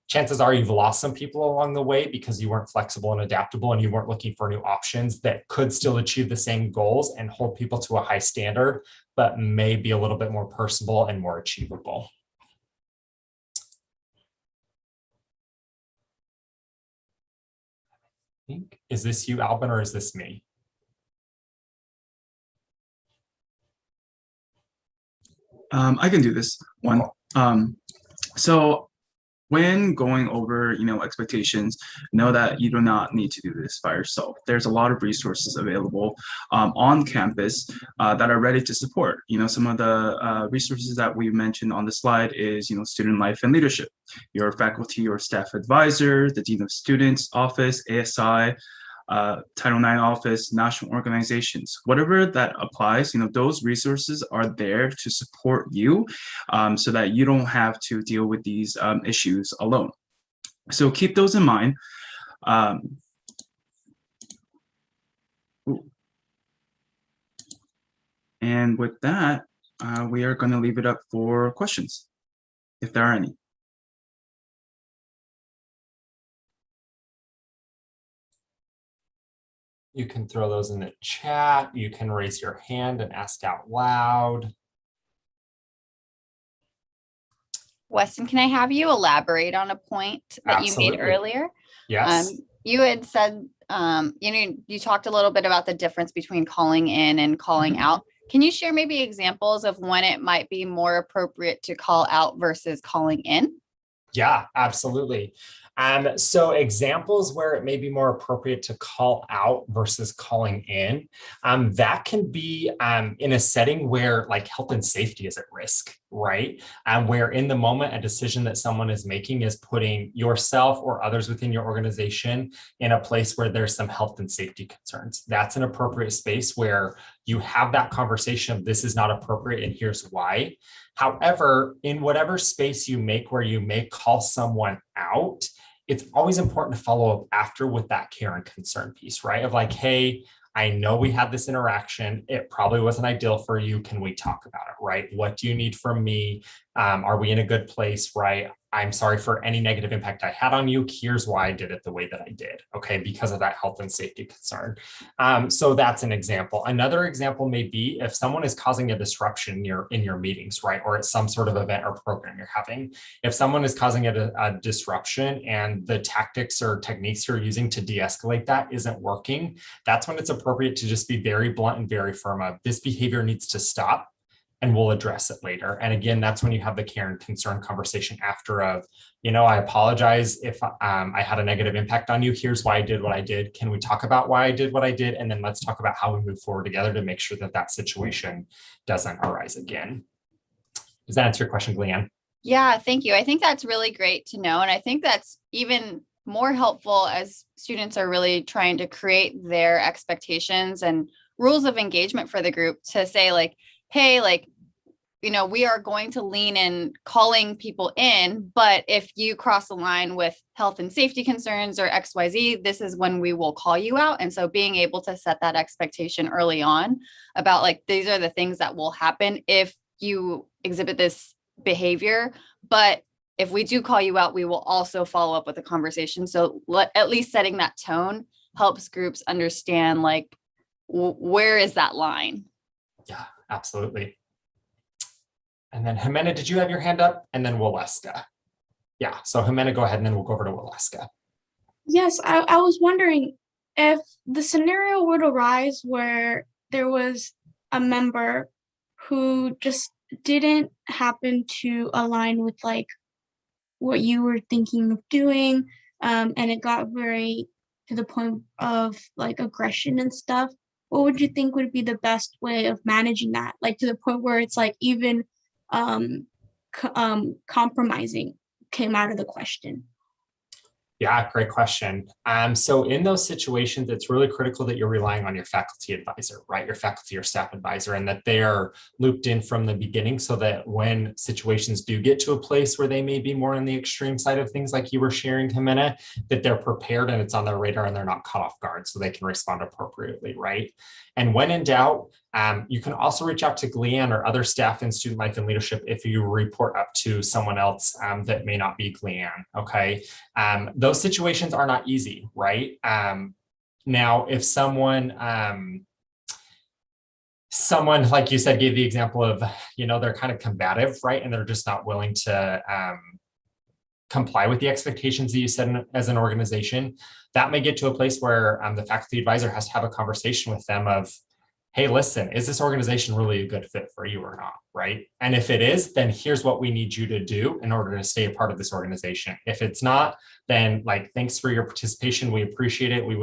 chances are you've lost some people along the way because you weren't flexible and adaptable and you weren't looking for new options that could still achieve the same goals and hold people to a high standard, but may be a little bit more personable and more achievable. Is this you, Albin, or is this me? I can do this one. So when going over, expectations, know that you do not need to do this by yourself. There's a lot of resources available on campus that are ready to support. Some of the resources that we mentioned on the slide is, student life and leadership, your faculty or staff advisor, the Dean of Students Office, ASI, Title IX office, national organizations, whatever that applies, those resources are there to support you so that you don't have to deal with these issues alone. So keep those in mind. And with that, we are going to leave it up for questions, if there are any. You can throw those in the chat. You can raise your hand and ask out loud. Weston, can I have you elaborate on a point that you made Absolutely. earlier? Yes. You had said, you talked a little bit about the difference between calling in and calling out. Can you share maybe examples of when it might be more appropriate to call out versus calling in? Yeah, absolutely. So examples where it may be more appropriate to call out versus calling in, that can be in a setting where like health and safety is at risk, right? Where in the moment, a decision that someone is making is putting yourself or others within your organization in a place where there's some health and safety concerns. That's an appropriate space where you have that conversation of this is not appropriate and here's why. However, in whatever space you make where you may call someone out, it's always important to follow up after with that care and concern piece, right? Of like, hey, I know we had this interaction. It probably wasn't ideal for you. Can we talk about it, right? What do you need from me? Are we in a good place, right? I'm sorry for any negative impact I had on you. Here's why I did it the way that I did, okay? Because of that health and safety concern. So that's an example. Another example may be if someone is causing a disruption in your meetings, right? Or at some sort of event or program you're having. If someone is causing a disruption and the tactics or techniques you're using to de-escalate that isn't working, that's when it's appropriate to just be very blunt and very firm of this behavior needs to stop. And we'll address it later. And again, that's when you have the care and concern conversation after of, I apologize if I had a negative impact on you. Here's why I did what I did. Can we talk about why I did what I did? And then let's talk about how we move forward together to make sure that that situation doesn't arise again. Does that answer your question, Gleanne? Yeah, thank you. I think that's really great to know. And I think that's even more helpful as students are really trying to create their expectations and rules of engagement for the group to say like, hey, like, we are going to lean in calling people in, but if you cross the line with health and safety concerns or XYZ, this is when we will call you out. And so being able to set that expectation early on about like, these are the things that will happen if you exhibit this behavior. But if we do call you out, we will also follow up with a conversation. So at least setting that tone helps groups understand like, where is that line? Yeah, absolutely. And then Jimena, did you have your hand up? And then Wallesca. Yeah, so Jimena, go ahead and then we'll go over to Wallesca. Yes, I was wondering if the scenario would arise where there was a member who just didn't happen to align with like what you were thinking of doing, and it got very to the point of like aggression and stuff. What would you think would be the best way of managing that? Like to the point where it's like even compromising came out of the question. Yeah, great question. So in those situations, it's really critical that you're relying on your faculty advisor, right? Your faculty or staff advisor, and that they are looped in from the beginning so that when situations do get to a place where they may be more on the extreme side of things, like you were sharing, Jimena, that they're prepared and it's on their radar and they're not caught off guard so they can respond appropriately, right? And when in doubt, you can also reach out to Gleanne or other staff in student life and leadership if you report up to someone else that may not be Gleanne, okay? Those situations are not easy, right? Now, if someone, like you said, gave the example of, they're kind of combative, right? And they're just not willing to comply with the expectations that you set as an organization, that may get to a place where the faculty advisor has to have a conversation with them of, hey, listen, is this organization really a good fit for you or not, right? And if it is, then here's what we need you to do in order to stay a part of this organization. If it's not, then like, thanks for your participation. We appreciate it. We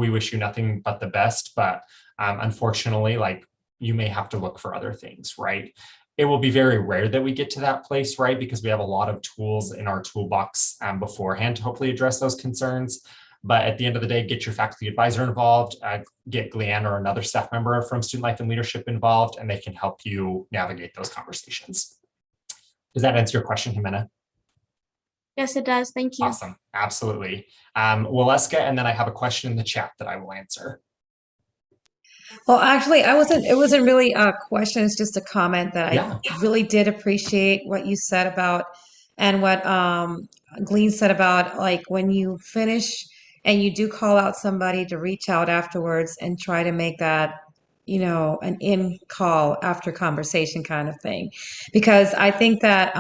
wish you nothing but the best, but unfortunately, like you may have to look for other things, right? It will be very rare that we get to that place, right? Because we have a lot of tools in our toolbox beforehand to hopefully address those concerns. But at the end of the day, get your faculty advisor involved, get Gleanne or another staff member from Student Life and Leadership involved, and they can help you navigate those conversations. Does that answer your question, Jimena? Yes, it does. Thank you. Awesome. Absolutely. Wallesca, and then I have a question in the chat that I will answer. Well, actually, it wasn't really a question, it's just a comment that Yeah. I really did appreciate what you said about and what Glenn said about like when you finish and you do call out somebody to reach out afterwards and try to make that, an in call after conversation kind of thing. Because I think that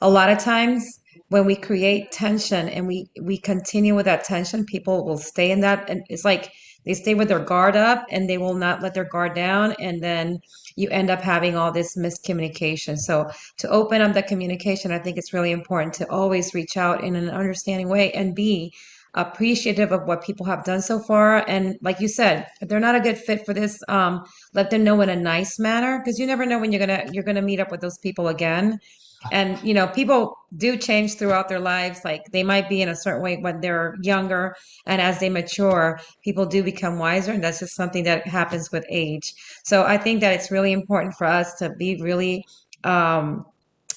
a lot of times when we create tension and we continue with that tension, people will stay in that, and it's like they stay with their guard up and they will not let their guard down. And then you end up having all this miscommunication. So to open up the communication, I think it's really important to always reach out in an understanding way and be appreciative of what people have done so far. And like you said, if they're not a good fit for this, let them know in a nice manner, because you never know when you're gonna meet up with those people again. And people do change throughout their lives. Like they might be in a certain way when they're younger, and as they mature, people do become wiser, and that's just something that happens with age. So I think that it's really important for us to be really,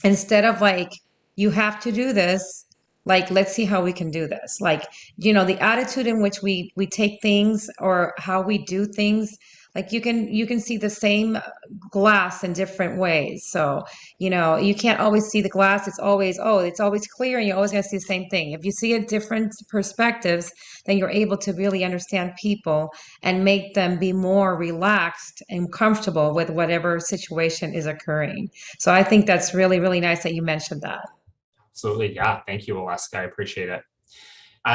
instead of like, you have to do this, like, let's see how we can do this. Like, the attitude in which we take things or how we do things, like you can see the same glass in different ways. So, you can't always see the glass. It's always clear, and you're always going to see the same thing. If you see it different perspectives, then you're able to really understand people and make them be more relaxed and comfortable with whatever situation is occurring. So I think that's really, really nice that you mentioned that. Absolutely. Yeah. Thank you, Wallesca. I appreciate it.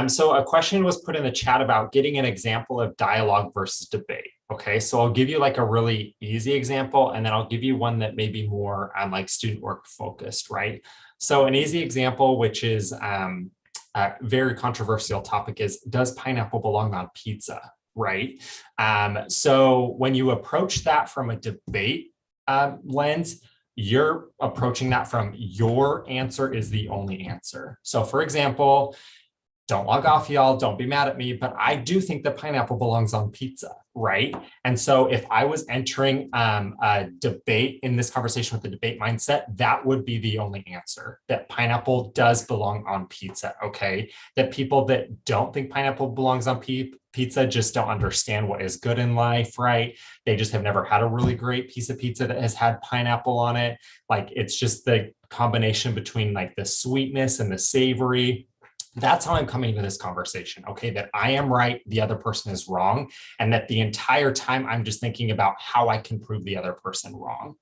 So a question was put in the chat about getting an example of dialogue versus debate. Okay, so I'll give you like a really easy example, and then I'll give you one that may be more like student work focused, right? So an easy example, which is a very controversial topic, is, does pineapple belong on pizza, right? So when you approach that from a debate lens, you're approaching that from your answer is the only answer. So for example, don't log off, y'all, don't be mad at me, but I do think that pineapple belongs on pizza, right? And so if I was entering a debate in this conversation with the debate mindset, that would be the only answer, that pineapple does belong on pizza, okay? That people that don't think pineapple belongs on pizza just don't understand what is good in life, right? They just have never had a really great piece of pizza that has had pineapple on it. Like, it's just the combination between like the sweetness and the savory. That's how I'm coming to this conversation, okay? That I am right, the other person is wrong, and that the entire time I'm just thinking about how I can prove the other person wrong.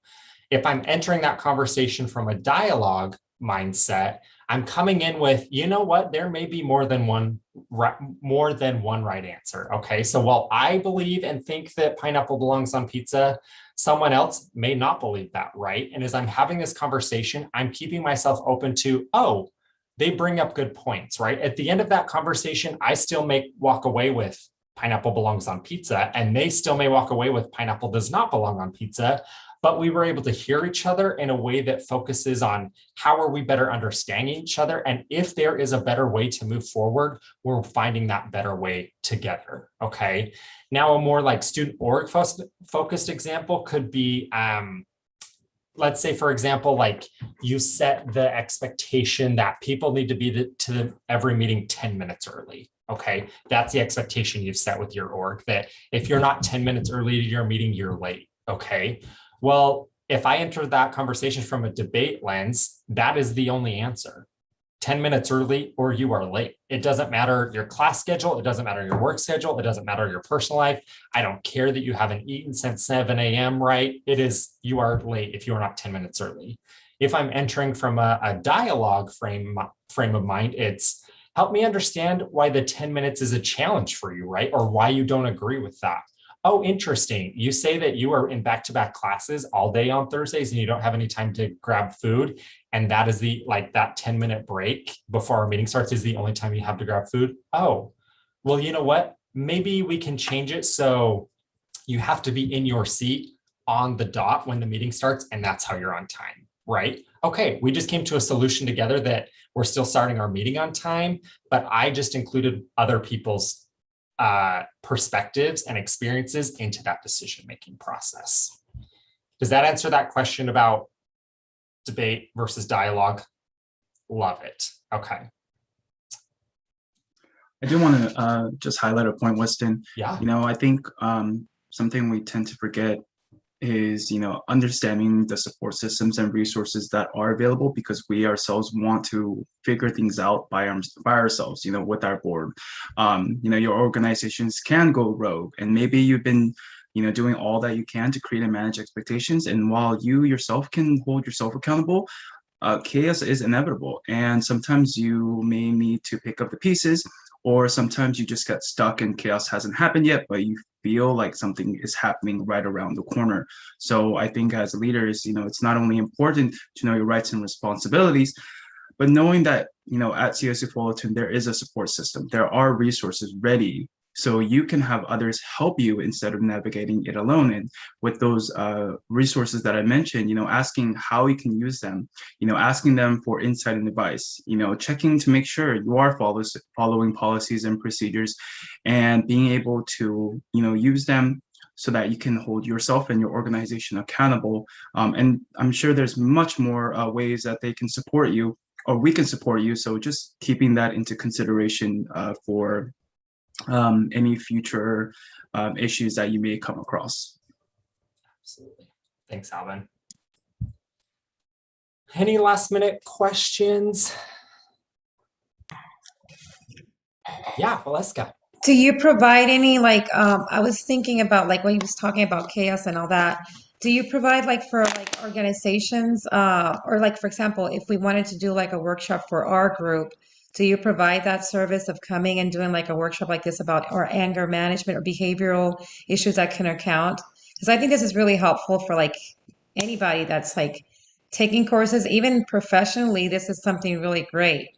If I'm entering that conversation from a dialogue mindset, I'm coming in with, you know what, there may be more than one right answer, okay? So while I believe and think that pineapple belongs on pizza, someone else may not believe that, right? And as I'm having this conversation, I'm keeping myself open to, oh, they bring up good points, right? At the end of that conversation, I still may walk away with pineapple belongs on pizza, and they still may walk away with pineapple does not belong on pizza, but we were able to hear each other in a way that focuses on how are we better understanding each other, and if there is a better way to move forward, we're finding that better way together, okay? Now, a more like student org focused example could be, let's say, for example, like you set the expectation that people need to be to every meeting 10 minutes early. Okay, that's the expectation you've set with your org, that if you're not 10 minutes early to your meeting, you're late. Okay, well, if I enter that conversation from a debate lens, that is the only answer. 10 minutes early or you are late. It doesn't matter your class schedule. It doesn't matter your work schedule. It doesn't matter your personal life. I don't care that you haven't eaten since 7 a.m., right? It is, you are late if you are not 10 minutes early. If I'm entering from a dialogue frame of mind, it's help me understand why the 10 minutes is a challenge for you, right? Or why you don't agree with that. Oh, interesting. You say that you are in back-to-back classes all day on Thursdays and you don't have any time to grab food. And that is that 10-minute break before our meeting starts is the only time you have to grab food. Oh, well, you know what? Maybe we can change it so you have to be in your seat on the dot when the meeting starts, and that's how you're on time, right? Okay, we just came to a solution together that we're still starting our meeting on time, but I just included other people's perspectives and experiences into that decision-making process. Does that answer that question about debate versus dialogue? Love it. Okay. I do want to just highlight a point, Weston. Yeah. I think something we tend to forget is, understanding the support systems and resources that are available, because we ourselves want to figure things out by ourselves, with our board. Your organizations can go rogue, and maybe you've been, doing all that you can to create and manage expectations. And while you yourself can hold yourself accountable, chaos is inevitable. And sometimes you may need to pick up the pieces, or sometimes you just get stuck and chaos hasn't happened yet, but you feel like something is happening right around the corner. So I think as leaders, it's not only important to know your rights and responsibilities, but knowing that, at CSU Fullerton, there is a support system. There are resources ready, so you can have others help you instead of navigating it alone. And with those resources that I mentioned, asking how you can use them, asking them for insight and advice, checking to make sure you are following policies and procedures, and being able to, use them so that you can hold yourself and your organization accountable. And I'm sure there's much more ways that they can support you, or we can support you. So just keeping that into consideration for any future issues that you may come across. Absolutely. Thanks, Alvin. Any last minute questions? Yeah, Wallesca. Do you provide any I was thinking about when he was talking about chaos and all that. Do you provide for organizations or for example, if we wanted to do a workshop for our group, do you provide that service of coming and doing a workshop like this about our anger management or behavioral issues that can account? Because I think this is really helpful for anybody that's taking courses, even professionally. This is something really great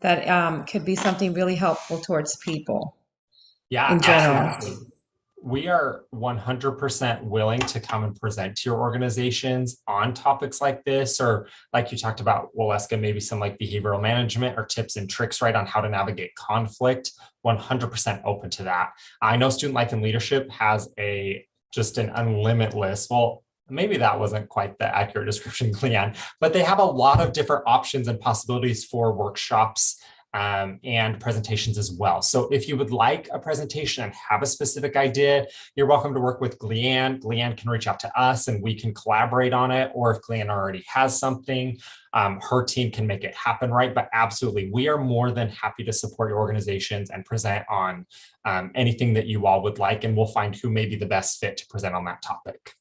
that could be something really helpful towards people. Yeah, in general. absolutely. We are 100% willing to come and present to your organizations on topics like this, or like you talked about, Wallesca, maybe some behavioral management or tips and tricks, right, on how to navigate conflict. 100% open to that. I know Student Life and Leadership has just an unlimited list. Well, maybe that wasn't quite the accurate description, Cleanne, but they have a lot of different options and possibilities for workshops and presentations as well. So if you would like a presentation and have a specific idea, you're welcome to work with Gleanne. Gleanne can reach out to us and we can collaborate on it. Or if Gleanne already has something, her team can make it happen, right? But absolutely, we are more than happy to support your organizations and present on anything that you all would like, and we'll find who may be the best fit to present on that topic.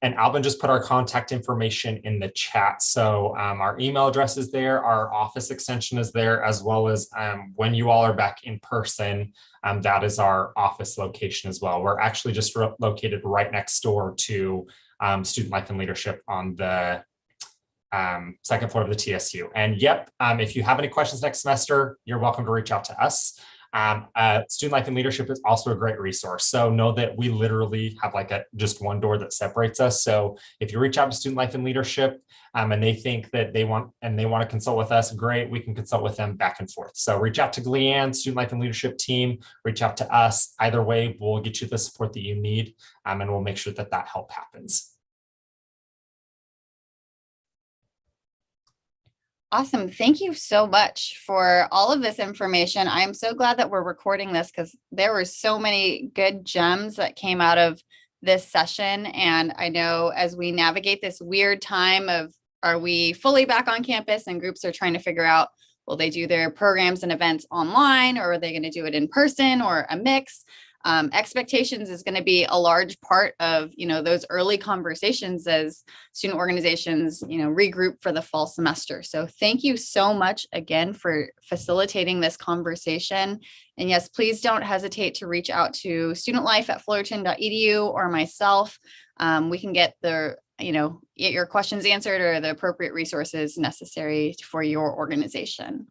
And Alvin just put our contact information in the chat. So our email address is there, our office extension is there, as well as when you all are back in person, that is our office location as well. We're actually just located right next door to Student Life and Leadership on the second floor of the TSU. And yep, if you have any questions next semester, you're welcome to reach out to us. Student Life and Leadership is also a great resource. So know that we literally have just one door that separates us. So if you reach out to Student Life and Leadership and they think that they want to consult with us, great, we can consult with them back and forth. So reach out to Gleanne, Student Life and Leadership team, reach out to us. Either way, we'll get you the support that you need, and we'll make sure that help happens. Awesome. Thank you so much for all of this information. I'm so glad that we're recording this because there were so many good gems that came out of this session. And I know as we navigate this weird time of, are we fully back on campus, and groups are trying to figure out, will they do their programs and events online, or are they going to do it in person, or a mix? Expectations is going to be a large part of, those early conversations as student organizations, regroup for the fall semester. So thank you so much again for facilitating this conversation. And yes, please don't hesitate to reach out to studentlife@fullerton.edu or myself. We can get get your questions answered or the appropriate resources necessary for your organization.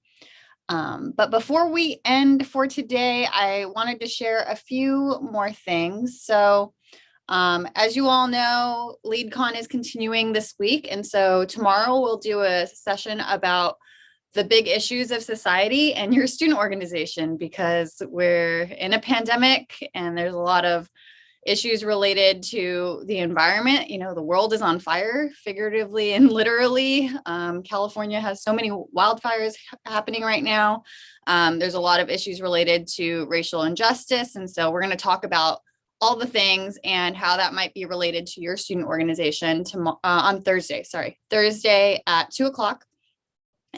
But before we end for today, I wanted to share a few more things. So as you all know, LeadCon is continuing this week. And so tomorrow we'll do a session about the big issues of society and your student organization, because we're in a pandemic and there's a lot of issues related to the environment. You know, the world is on fire, figuratively and literally. California has so many wildfires happening right now. There's a lot of issues related to racial injustice. And so we're going to talk about all the things and how that might be related to your student organization on Thursday at 2:00.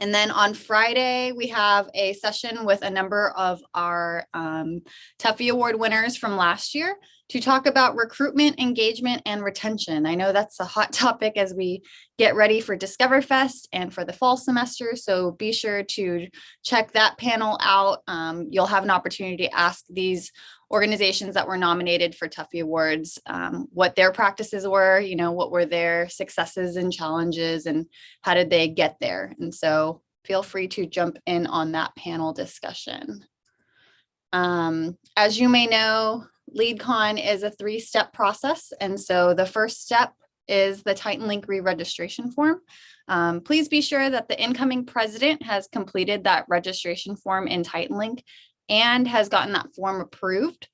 And then on Friday, we have a session with a number of our Tuffy Award winners from last year to talk about recruitment, engagement, and retention. I know that's a hot topic as we get ready for Discoverfest and for the fall semester. So be sure to check that panel out. You'll have an opportunity to ask these organizations that were nominated for Tuffy Awards, what their practices were, you know, what were their successes and challenges, and how did they get there? And so feel free to jump in on that panel discussion. As you may know, LeadCon is a 3-step process. And so the first step is the Titan Link re-registration form. Please be sure that the incoming president has completed that registration form in Titan Link and has gotten that form approved.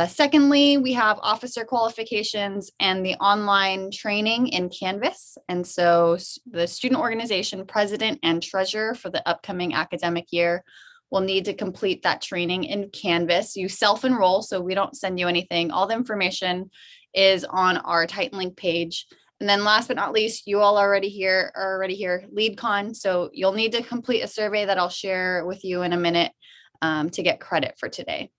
Secondly, we have officer qualifications and the online training in Canvas. And so the student organization president and treasurer for the upcoming academic year will need to complete that training in Canvas. You self-enroll, so we don't send you anything. All the information is on our Titan Link page. And then last but not least, you all are already here, LeadCon. So you'll need to complete a survey that I'll share with you in a minute to get credit for today.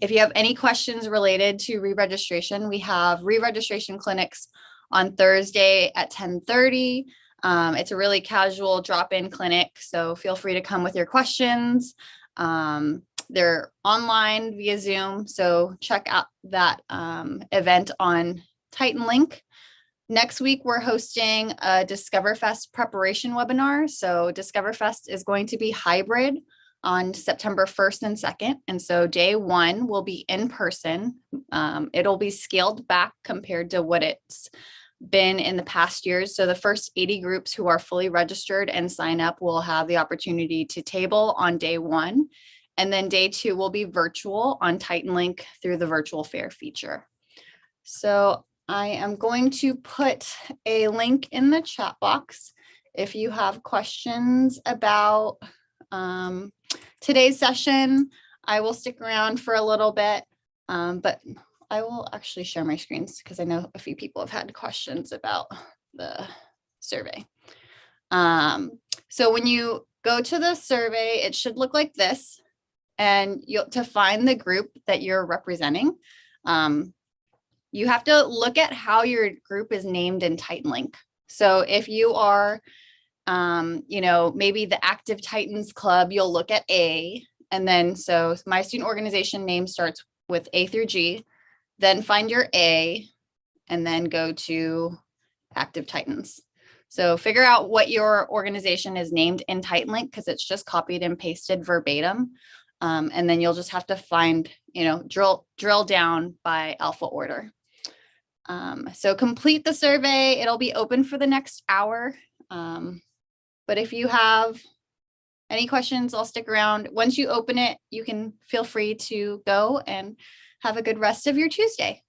If you have any questions related to re-registration, we have re-registration clinics on Thursday at 10:30. It's a really casual drop-in clinic, so feel free to come with your questions. They're online via Zoom, so check out that event on Titan Link. Next week, we're hosting a Discoverfest preparation webinar. So Discoverfest is going to be hybrid on September 1st and 2nd. And so day 1 will be in person. It'll be scaled back compared to what it's been in the past years. So the first 80 groups who are fully registered and sign up will have the opportunity to table on day 1. And then day 2 will be virtual on Titan Link through the virtual fair feature. So I am going to put a link in the chat box if you have questions about today's session. I will stick around for a little bit, but I will actually share my screens because I know a few people have had questions about the survey. So when you go to the survey, it should look like this, and to find the group that you're representing, you have to look at how your group is named in Titan Link. So if you are maybe the Active Titans Club, you'll look at A, and then so my student organization name starts with A through G, then find your A, and then go to Active Titans. So figure out what your organization is named in Titan Link because it's just copied and pasted verbatim. And then you'll just have to find, drill down by alpha order. So complete the survey. It'll be open for the next hour. But if you have any questions, I'll stick around. Once you open it, you can feel free to go and have a good rest of your Tuesday.